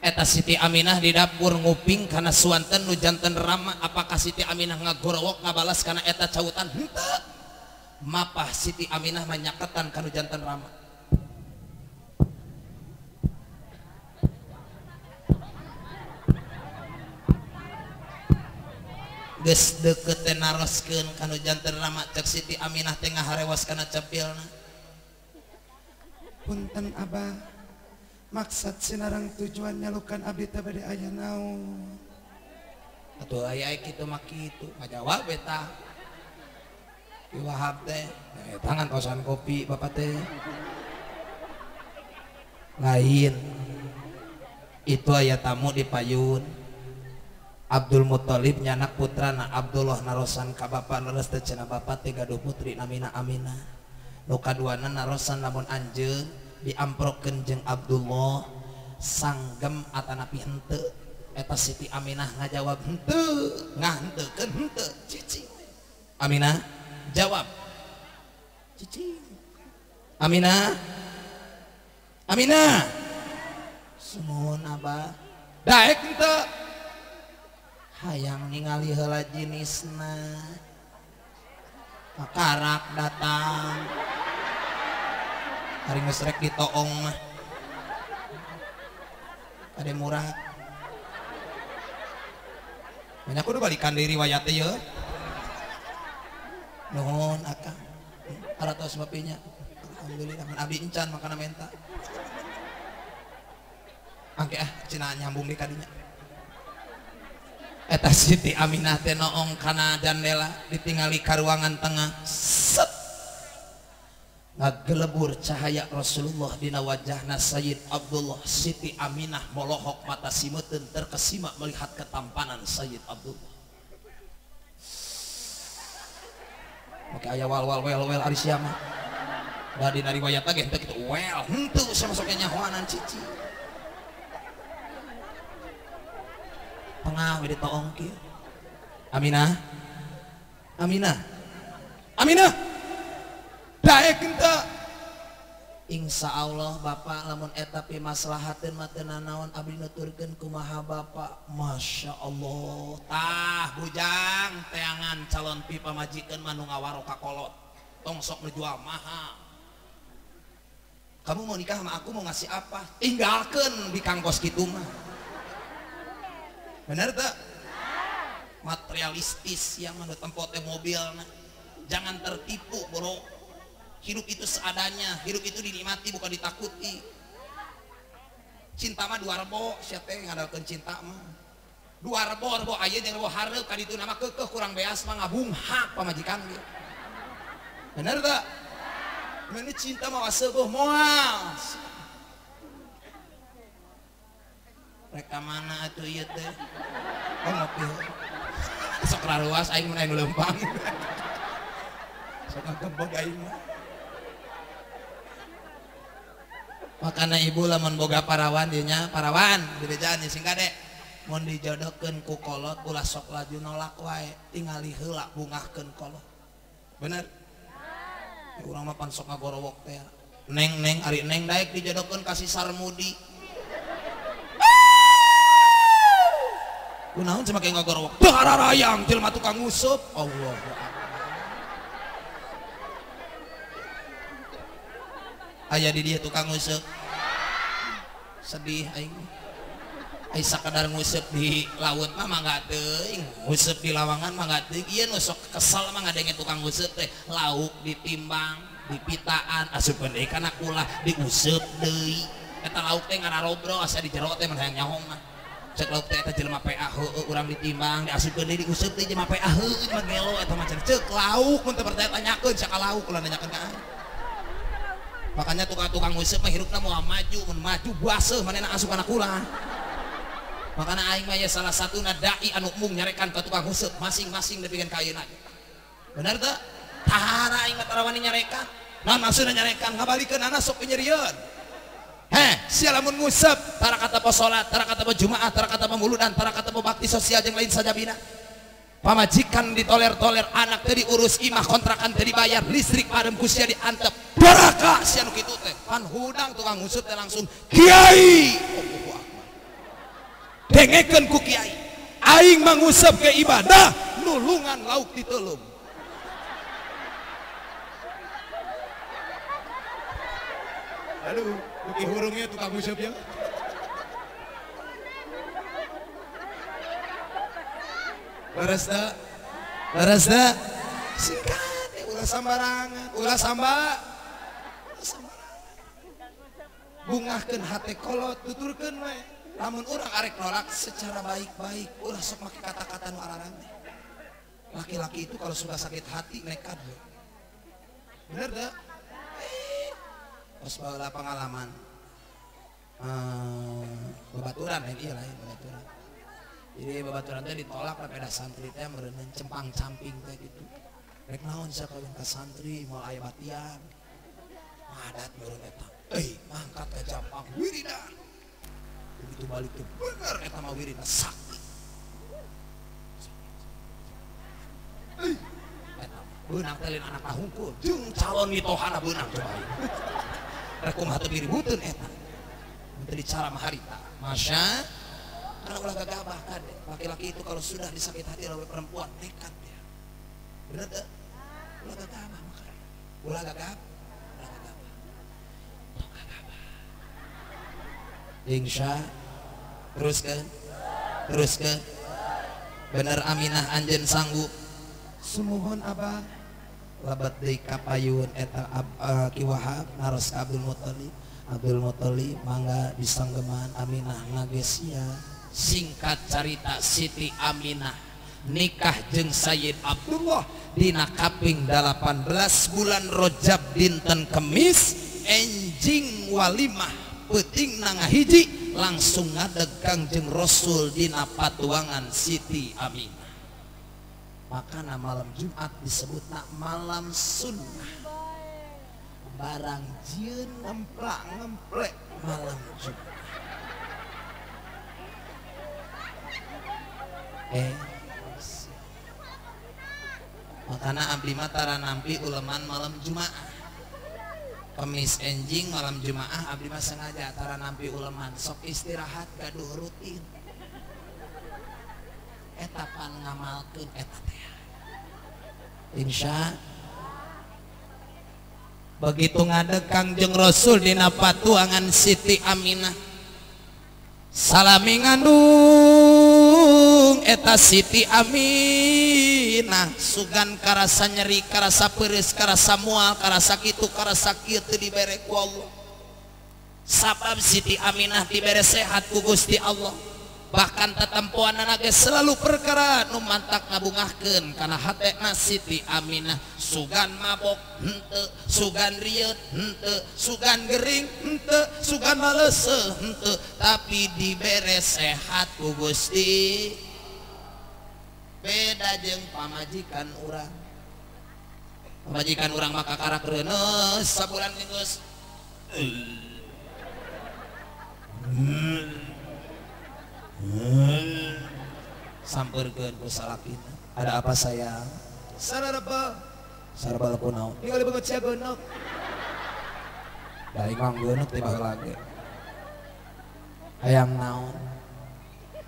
eta Siti Aminah di dapur nguping kana suanten nu janten rama apakah Siti Aminah ngagorowok ngabalas kana eta cautan henteu mapah Siti Aminah manyaketan kanu janten rama geus deukeut teh naroskeun kanu janten rama cek Siti Aminah teh ngaharewas kana cepilna punten Abah maksud sinarang tujuan nyalukan abdi teh bade aya naon atuh aya kitu mah kitu ngajawab eta Ki Wahab teh tangan kosan kopi bapak teh lain itu aya tamu di payun Abdul Muthalib nyanak putrana Abdullah narosan ka bapa leres teh cenah bapa teh gaduh putri namina Aminah nu kaduana narosan lamun anjeun diamprokeun jeung Abdullah sanggem atanapi henteu eta Siti Aminah ngajawab henteu ngahenteukeun henteu cicing Aminah jawab cicing Aminah Aminah sunuhun Abah daek henteu hayang ningali heula jenisna makarak datang hari ngesrek di toong mah ada murah banyak udah balikan dari riwayat ya nuhun akang aratos bapinya alhamdulillah man abdi encan makana menta angke cina nyambung di kadinya eta Siti Aminah teh noong kana jandela ditingali ka ruangan tengah set ngagelebur cahaya Rasulullah dina wajahna Sayyid Abdullah Siti Aminah molohok mata simeuteun terkesima melihat ketampanan Sayyid Abdullah oke aya wel ari sia mah da dina riwayat ge henteu kitu wel henteu samasok nyahoanan cici tengah we ditoong kieu Aminah Aminah Aminah daek henteu insya Allah Bapak lamun eta pi maslahateun mah teu nanaon abdi nuturkeun kumaha Bapak Masya Allah tah bujang teangan calon pi pamajikeun mah nu ngawaro ka kolot tong sok nujual mahal kamu mau nikah sama aku mau ngasih apa tinggalkeun di kangkos kitu mah bener tak materialistis yang menurut tempote mobil nah. Jangan tertipu bro hidup itu seadanya hidup itu dinikmati bukan ditakuti cinta mah dua rebo siapa yang ngadalkeun cinta mah dua rebo aya jeung rebo hareup kaditu nama keukeuh kurang beas mah ngabunghak pamajikan ge bener tak mana cinta mah waseueuh moal reka mana atuh ieu teh oh ngopi sok raruas aing mun aing leumpang sok nggebog aing mah makana ibu lamun boga parawan dieu nya parawan di bejaan sing kade mun dijodohkeun ku kolot ulah sok laju nolak wae tingali heula bungahkeun kolot bener urang mah pan sok ngagorowok teh neng ari neng daek dijodohkeun ka si Sarmudi kunaon cenah make ngagorowok dararayang jelema tukang ngusup Allahu Akbar aya di dieu tukang ngusup sedih aing ai sakadar nguseup di laut mah mangga teuing nguseup di lawangan mangga teuing ieu nu sok kesel mah ngadenge tukang nguseup teh lauk ditimbang dipitaan asupkeun deui kana kulah diuseup deui eta lauk teh ngararobro asa di jero teh mah hayang nyaho mah cek lauk teh eta jelema PA heueuh urang ditimbang diasupkeun deui diuseup deui jelema PA heueuh mah gelo eta mah ceuk lauk mun teu percaya tanyakeun saka lauk ulah nanyakeun ka aing makanya tukang nguseup mah hirupna moal maju mun maju baseuh manehna asup kana kulah makanya aing mah ya salah satu dai anu mung nyarekan ke tukang nguseup masing-masing dipikeun ka ayeuna bener teu tahara aing mah tarawani nyarekan naon maksudna nyarekan ngabalikeun ana sok penyerieun sia lamun nguseup tara kata po salat tara kata po jumaah tara kata po muludan tara kata po bakti sosial jeung lain sajabina pamajikan ditoler-toler anak teh diurus imah kontrakan teh dibayar listrik padam ku sia diantep baraka sia nu kitu teh pan hudang tukang nguseup teh langsung kiai dengekeun ku kiai aing manguseup ke ibadah nulungan lauk diteulung aduh beuki hurungnya tukang nguseup ya leres da singkat ulah sambarangan ulah bungahkeun hate kolot tuturkeun we lamun urang arek nolak secara baik-baik ulah sok make kata-kata nu araran teh laki-laki itu kalau sudah sakit hati nekat bener dah pas baheula pengalaman babaturan lain ieu lain babaturan jadi babaturan teh ditolak ka peda santri teh meureun cempang camping teh gitu rek naon sia kawin ka santri moal aya batian adat meureun eta mangkat ka jampang wiridan begitu balik tuh bener eta mah wirid sakti eta beunang teh lain anak hungkul jeung calon mitohana beunang coba rek kumaha teu diributeun eta teu dicara mah harita masya karena ulah gagabah kan laki-laki itu kalau sudah disakit hati oleh perempuan nekat dia bener teu ulah gagabah makanya ulah gagabah insya teruskan bener Aminah anjeun sanggup sumuhun abah labat deui kapayun eta Ki Wahab naros Abdul Muthalib mangga disanggeman Aminah ngagesia singkat cerita Siti Aminah nikah jeung Sayyid Abdullah dina kaping 18 bulan Rajab dinten Kemis enjing walimah peuting na ngahiji langsung ngadeg Kangjeng Rasul dina patuangan Siti Aminah makana malam Jumat disebutna malam sunnah barang jieun ngemplak-ngemplek malam Jumat makana abdi mah tara nampi uleman malam Jumaah Kemis enjing malam Jumaah abdi mah sengaja tara nampi uleman sok istirahat gaduh rutin eta pan ngamalkeun eta teh insya begitu ngadeg Kangjeng Rasul dina patuangan Siti Aminah salami ngandung eta Siti Aminah sugan karasa nyeri karasa peureus karasa moal karasa kitu karasa kieu teu dibere ku Allah sabab Siti Aminah dibere sehat ku Gusti Allah bahkan tetempoanna geus selalu perkara nu mantak ngabungahkeun kana hatena Siti Aminah sugan mabok henteu sugan rieut henteu sugan gering henteu sugan maleuseuh henteu tapi dibere sehat ku Gusti beda jeung pamajikan urang maka karak reuneus sabulan geus samperkeun ku salakina. Ada apa sayang? Sarareba Sarabal kunaon? ningali banget sia geuneuh. Da ingong geuneuh ti baheula ge. Hayang naon?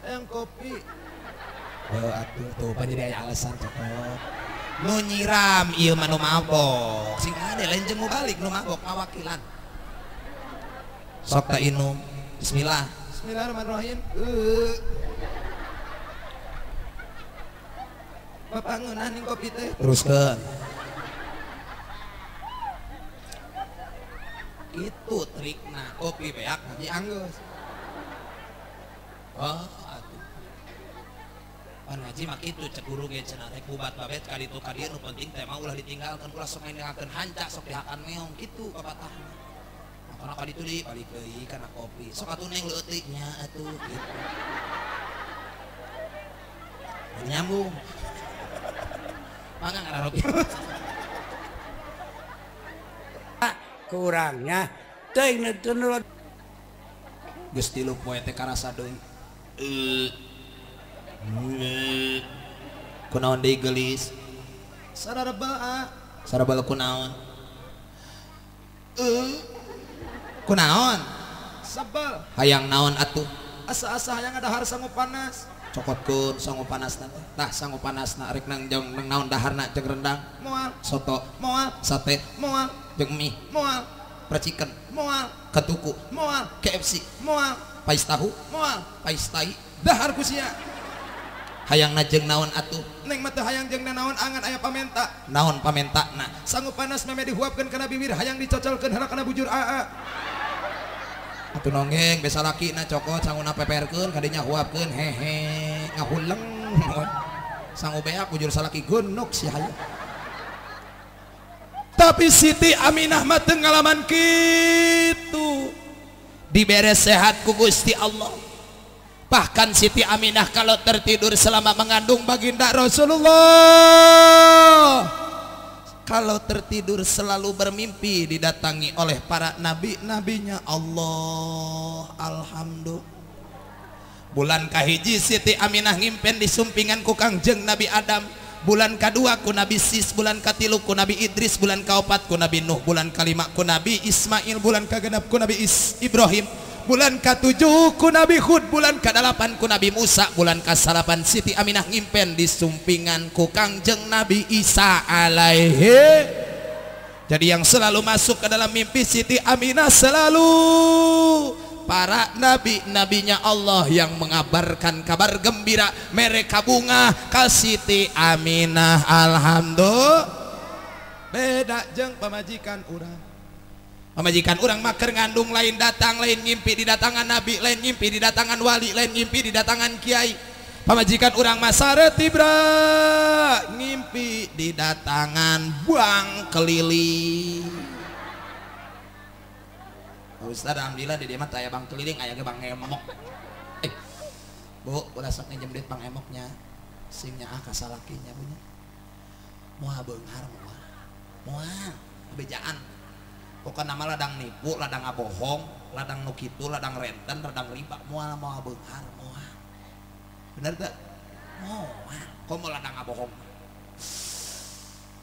Hayang kopi. Atuh tuh pan jadi aya alasan cokot. Nu nyiram ieu mah nu mabok. Sing ade lain jeung nu balik nu mabok mawakilan. Sok ta inum. Bismillah. Bismillahirrahmanirrahim. Bapak ngeunahan kopi teh. Teruskeun. Itu trikna kopi beak Haji anggeus. oh atuh pan ngaji mah kitu cek guru ge cenah teh kubat babet ka ditu ka dieu nu penting teh mah ulah ditinggalkeun ulah sok ngaingakeun hanca sok dihakan meong kitu papatahna makana ka ditu deui balik deui kana kopi sok atuh neng leutik nya atuh gitu nyambung mangga ngararobi kurangnya teuing neuteun geus tilu poe teh karasa deui kunaon deui geulis Sarareba sarabal kunaon kunaon sabal hayang naon atuh asa-asa hayang ada har sangu panas. cokotkeun sangu panasna tah sangu panasna rek nang jang nang naon daharna jeung rendang Moal, soto moal, sate moal, jeung mie moal, percikan moal, ketuku moal, KFC moal, pais tahu moal. pais tai Dahar ku sia. hayangna jeung naon atuh Neng mah teu hayang jeung nanaon angan aya pamenta. naon pamentana Sangu panas meme dihuapkeun kana bibir hayang dicocolkeun heula kana bujur aa. atuh nonggeng besa lakina cokot sanguna peperkeun kadinya huapkeun hehe ngahuleng sangu beak bujur salaki gunuk si hayang Tapi Siti Aminah mah teu ngalaman kitu. dibere sehat ku Gusti Allah. Bahkan Siti Aminah kalau tertidur selama mengandung baginda Rasulullah, kalau tertidur selalu bermimpi didatangi oleh para nabi-nabinya Allah. Alhamdulillah. Bulan kahiji Siti Aminah ngimpen disumpingan ku Kangjeng Nabi Adam. Bulan kedua ku Nabi Sis, bulan katilu ku Nabi Idris, bulan kaopat ku Nabi Nuh, bulan kalima ku Nabi Ismail, bulan kagenap ku Nabi Ibrahim, bulan katujuh ku Nabi Hud, bulan kadalapan ku Nabi Musa, bulan kasalapan Siti Aminah ngimpen disumpingan ku Kangjeng Nabi Isa alaihi. Jadi yang selalu masuk ke dalam mimpi Siti Aminah selalu para nabi-nabinya Allah yang mengabarkan kabar gembira mereka bunga ka Siti Aminah. Alhamdulillah. Beda jeung pamajikan urang. Pamajikan urang mah keur ngandung lain datang lain ngimpi didatangan nabi lain ngimpi didatangan wali lain ngimpi didatangan kiai. Pamajikan urang mah sareutibra ngimpi didatangan buang keliling. Ustaz alhamdulillah di dia mah aya bang keliling aya ge bang emok. Bu, ulah sok nginjem duit bang emoknya. Sing nyaah ka salakinya punya. Moal beunghar moal. Moal bejaan. Pokokna mah ladang nipu, ladang ngabohong, ladang nu kitu, ladang renten, ladang riba, moal beunghar moal. Bener teu? Moal. Komo ladang ngabohong.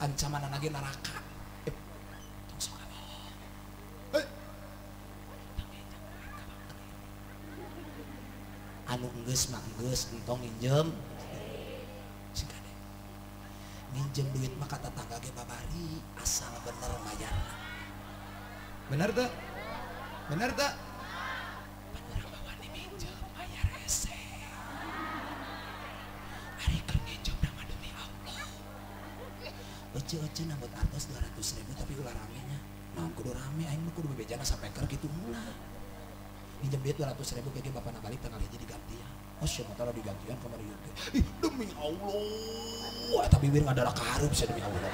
Ancamanna ge neraka. Anu enggeus mah enggeus entong nginjem sikade nginjem duit mah ka tetangga ge babari asal bener bayarna Bener teu? Bener teu? bener bawa diminjem bayar hese ari keur nginjem nama demi Allah ece-ece nambut artos 200.000 tapi ulah ramenya nah kudu rame aing mah kudu bebejana sampai keur kitu mula pinjam duit 200.000 kayak bapak balik tanggal hiji diganti ya. Oh siapa tahu digantian kamar ieu teh. Ih demi Allah. Eta bibir ngadara kahareup sia demi Allah.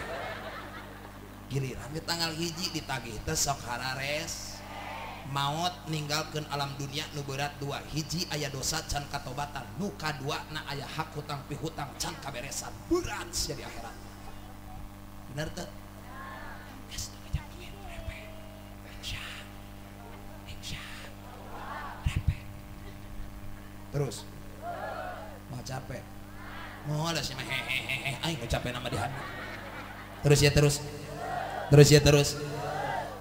Giliran di tanggal hiji ditagih teh sok harares. Maut ninggalkeun alam dunia nu berat dua. Hiji aya dosa can katobatan, nu kadua na aya hak hutang pihutang can kaberesan. Berat sia di akhirat. Bener teu? Terus mah capek mau ada sih hehehe aing ngucapin nama di hati. Terus.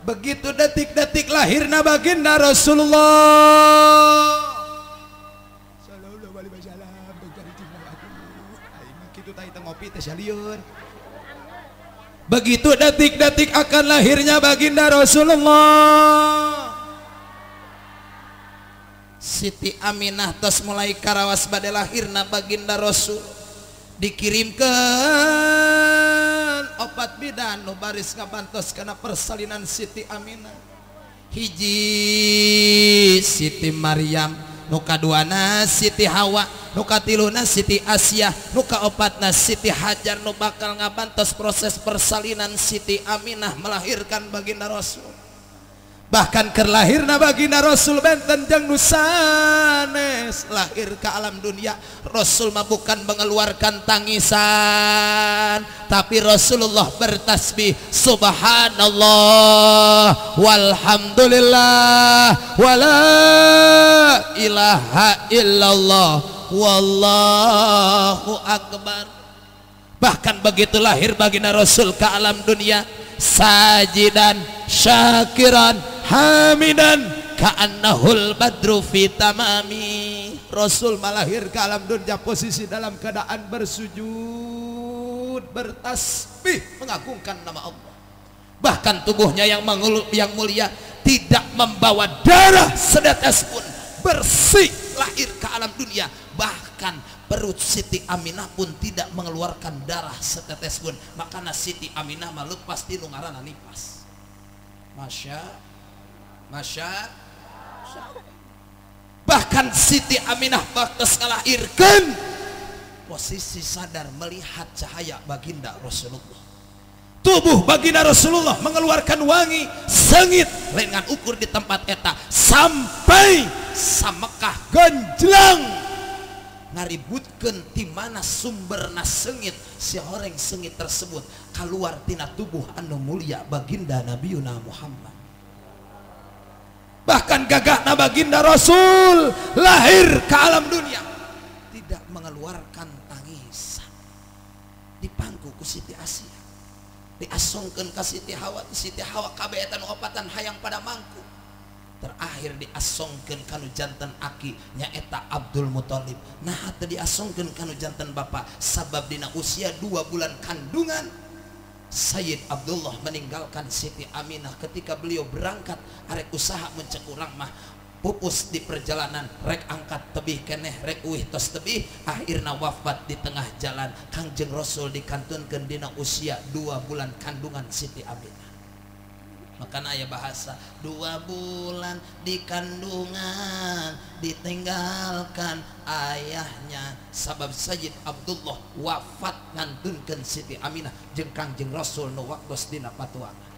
Begitu detik-detik lahirna baginda Rasulullah sallallahu alaihi wasallam begitu aku aing kitu tah eta ngopi teh salieun. Begitu detik-detik akan lahirnya baginda Rasulullah, Siti Aminah tos mulai karawas bade lahirna baginda Rasul, dikirimkan opat bidan nu baris ngabantos kana persalinan Siti Aminah. Hiji Siti Maryam, nu kaduana Siti Hawa, nu katiluna Siti Asia, nu kaopatna Siti Hajar nu bakal ngabantos proses persalinan Siti Aminah melahirkan baginda Rasul. Bahkan kerlahirna baginda Rasul benten jeung nu sanes lahir ke alam dunia, Rasul mah bukan mengeluarkan tangisan, tapi Rasulullah bertasbih subhanallah walhamdulillah wala ilaha illallah wallahu akbar. Bahkan begitu lahir baginda Rasul ke alam dunia, sajidan syakiran hamidan ka'annahul badru fi tamami. Rasul malahir ke alam dunia posisi dalam keadaan bersujud, bertasbih, mengagungkan nama Allah. Bahkan tubuhnya yang mulia tidak membawa darah setetes pun, bersih lahir ke alam dunia. Bahkan perut Siti Aminah pun tidak mengeluarkan darah setetes pun. Makanya Siti Aminah malu pasti nu ngaranna nipas. Masya. Bahkan Siti Aminah baktes ngalahirkan posisi sadar melihat cahaya baginda Rasulullah. Tubuh baginda Rasulullah mengeluarkan wangi sengit dengan ukur di tempat eta sampai samekah genjlang ngaributkeun ti mana sumberna sengit si horeng sengit tersebut keluar tina tubuh anu mulia baginda Nabiuna Muhammad. Bahkan gagahna baginda Rasul lahir ke alam dunia tidak mengeluarkan tangisan. Dipangku ku Siti Asia, diasongkeun ka Siti Hawa, Siti Hawa kabeh eta nu opatan hayang pada mangku. Terakhir diasongkeun kanu janten aki nyaeta Abdul Muthalib. Nah teu diasongkeun kanu janten bapa sabab dina usia 2 bulan kandungan Sayyid Abdullah meninggalkan Siti Aminah ketika beliau berangkat arek usaha mencek urang mah pupus di perjalanan rek angkat tebih keneh rek uih tos tebih akhirna wafat di tengah jalan. Kangjeng Rasul dikantunkeun dina usia 2 bulan kandungan Siti Aminah. Makanya aya bahasa 2 bulan di kandungan ditinggalkan ayahnya, sabab Sayyid Abdullah wafat ngantunkeun Siti Aminah jeung Kangjeng Rasul nu waktos dina patuangan.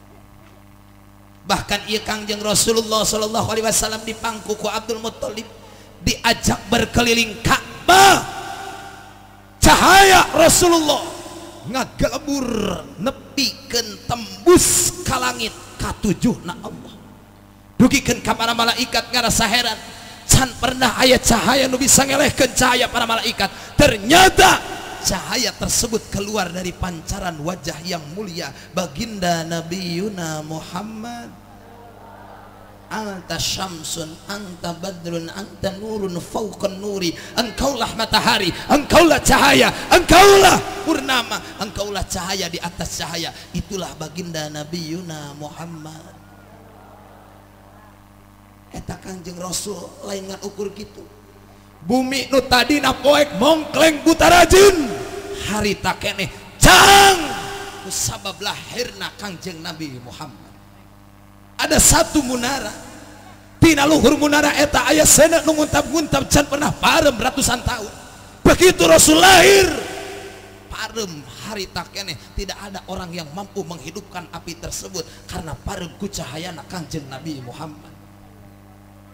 Bahkan ieu Kangjeng Rasulullah sallallahu alaihi wasallam dipangku ku Abdul Muthalib, diajak berkeliling Ka'bah. Cahaya Rasulullah ngagelebur nepikeun tembus ka langit katujuhna Allah, dugikeun ka para malaikat ngarasa heran can pernah aya cahaya nu bisa ngelehkeun cahaya para malaikat. Ternyata cahaya tersebut keluar dari pancaran wajah yang mulia baginda Nabiuna Muhammad. Anta syamsun, anta badrun, anta nurun fauqan nuri. Engkaulah matahari, engkaulah cahaya, engkaulah purnama, engkaulah cahaya di atas cahaya. Itulah baginda Nabiuna Muhammad. Eta Kangjeng Rasul lain ngan ukur gitu. Bumi nu tadina poek mongkleng buta rajin, harita keneh jang kusabab lahirna Kangjeng Nabi Muhammad. Ada satu munara tina luhur munara eta aya sena nu nguntab-nguntab can pernah parem ratusan tahun. Begitu Rasul lahir parem harita keneh, tidak ada orang yang mampu menghidupkan api tersebut karena parem ku cahayana Kangjeng Nabi Muhammad.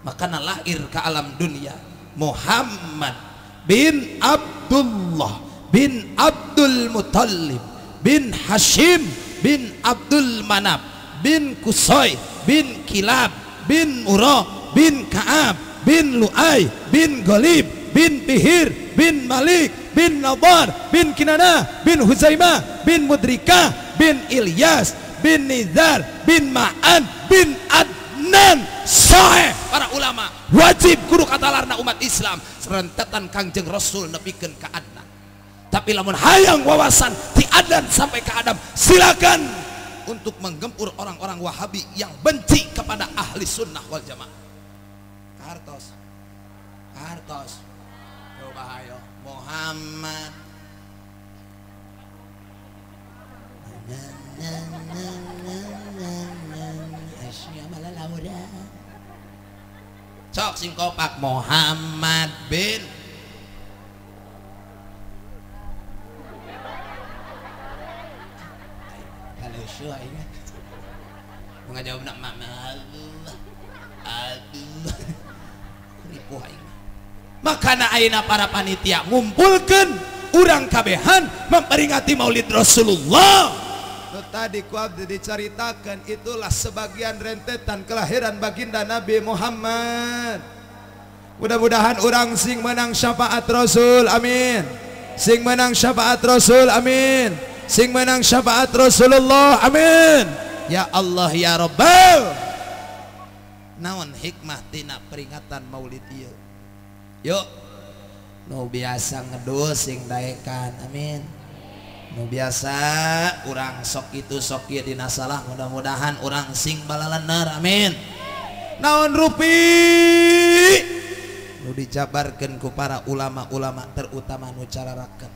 Makana lahir ke alam dunia Muhammad bin Abdullah bin Abdul Muthalib bin Hashim bin Abdul Manaf bin Qusay bin Kilab bin Murrah bin Ka'ab bin Lu'ay bin Ghalib bin Fihir bin Malik bin Nadar bin Kinanah bin Huzaimah bin Mudrikah bin Ilyas bin Nizar bin Ma'an bin Adnan. Sahih para ulama wajib kudu katalarna umat Islam serentetan Kangjeng Rasul nepikeun ka Adnan. Tapi lamun hayang wawasan ti Adnan sampai ke Adam, silakan untuk menggempur orang-orang Wahabi yang benci kepada ahli sunnah wal jamaah. Kartos coba ayo Muhammad sok sing kopak Muhammad bin kalau syuai mau jawab nak mama aduh ripuh aing. Makana ayeuna para panitia ngumpulkeun urang kabehan memperingati Maulid Rasulullah. Tadi ku abdi diceritakan itulah sebagian rentetan kelahiran baginda Nabi Muhammad. Mudah-mudahan orang sing menang syafaat Rasul, amin. Sing menang syafaat Rasul, amin. Sing menang syafaat Rasulullah, amin. Ya Allah ya Rabbal. Naon hikmah tina peringatan Maulid ieu? Yuk, nu biasa ngedus sing daekan, amin. Nu biasa urang sok itu sok ieu dina salah, mudah-mudahan urang sing balaleuneur, amin. Naon rupi nu dijabarkeun ku para ulama-ulama terutama nu cararakeun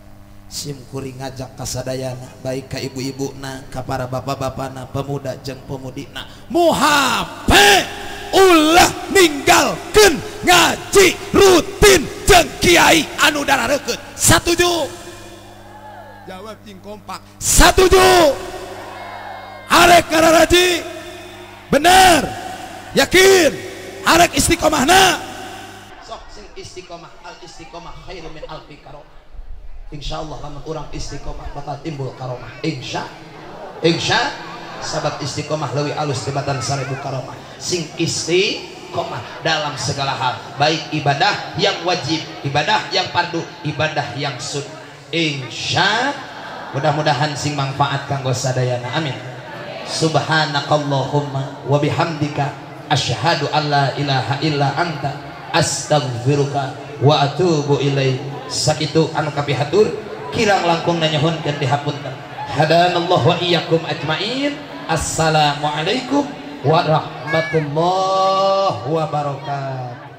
sim kuring ngajak kasadayana baik ka ibu-ibuna ka para bapak-bapana pemuda jeung pemudina muhape ulah ninggalkeun ngaji rutin jeung kiai anu darareukeun. Satuju? Jawab jeung kompak. Satuju? Arek kararaji? Bener? Yakin? Arek istiqomahna? Sok sing istiqomah, al istiqomah khairu min alfi karomah. Insyaallah lamun urang istiqomah bakal timbul karomah. Insya sahabat istiqomah leuwih alus tibatan 1000 karomah. Sing istiqomah dalam segala hal, baik ibadah yang wajib, ibadah yang fardu, ibadah yang sunnah. Insya mudah-mudahan sing manfaat kanggo sadayana, amin. Subhanakallahumma wa bihamdika asyhadu an la ilaha illa anta astaghfiruka wa atubu ilaik. Sakitu anu kapihatur kirang langkung nanyahunkeun dihapunten. Hadanallahu wa iyyakum ajmain. Assalamualaikum warahmatullahi wabarakatuh.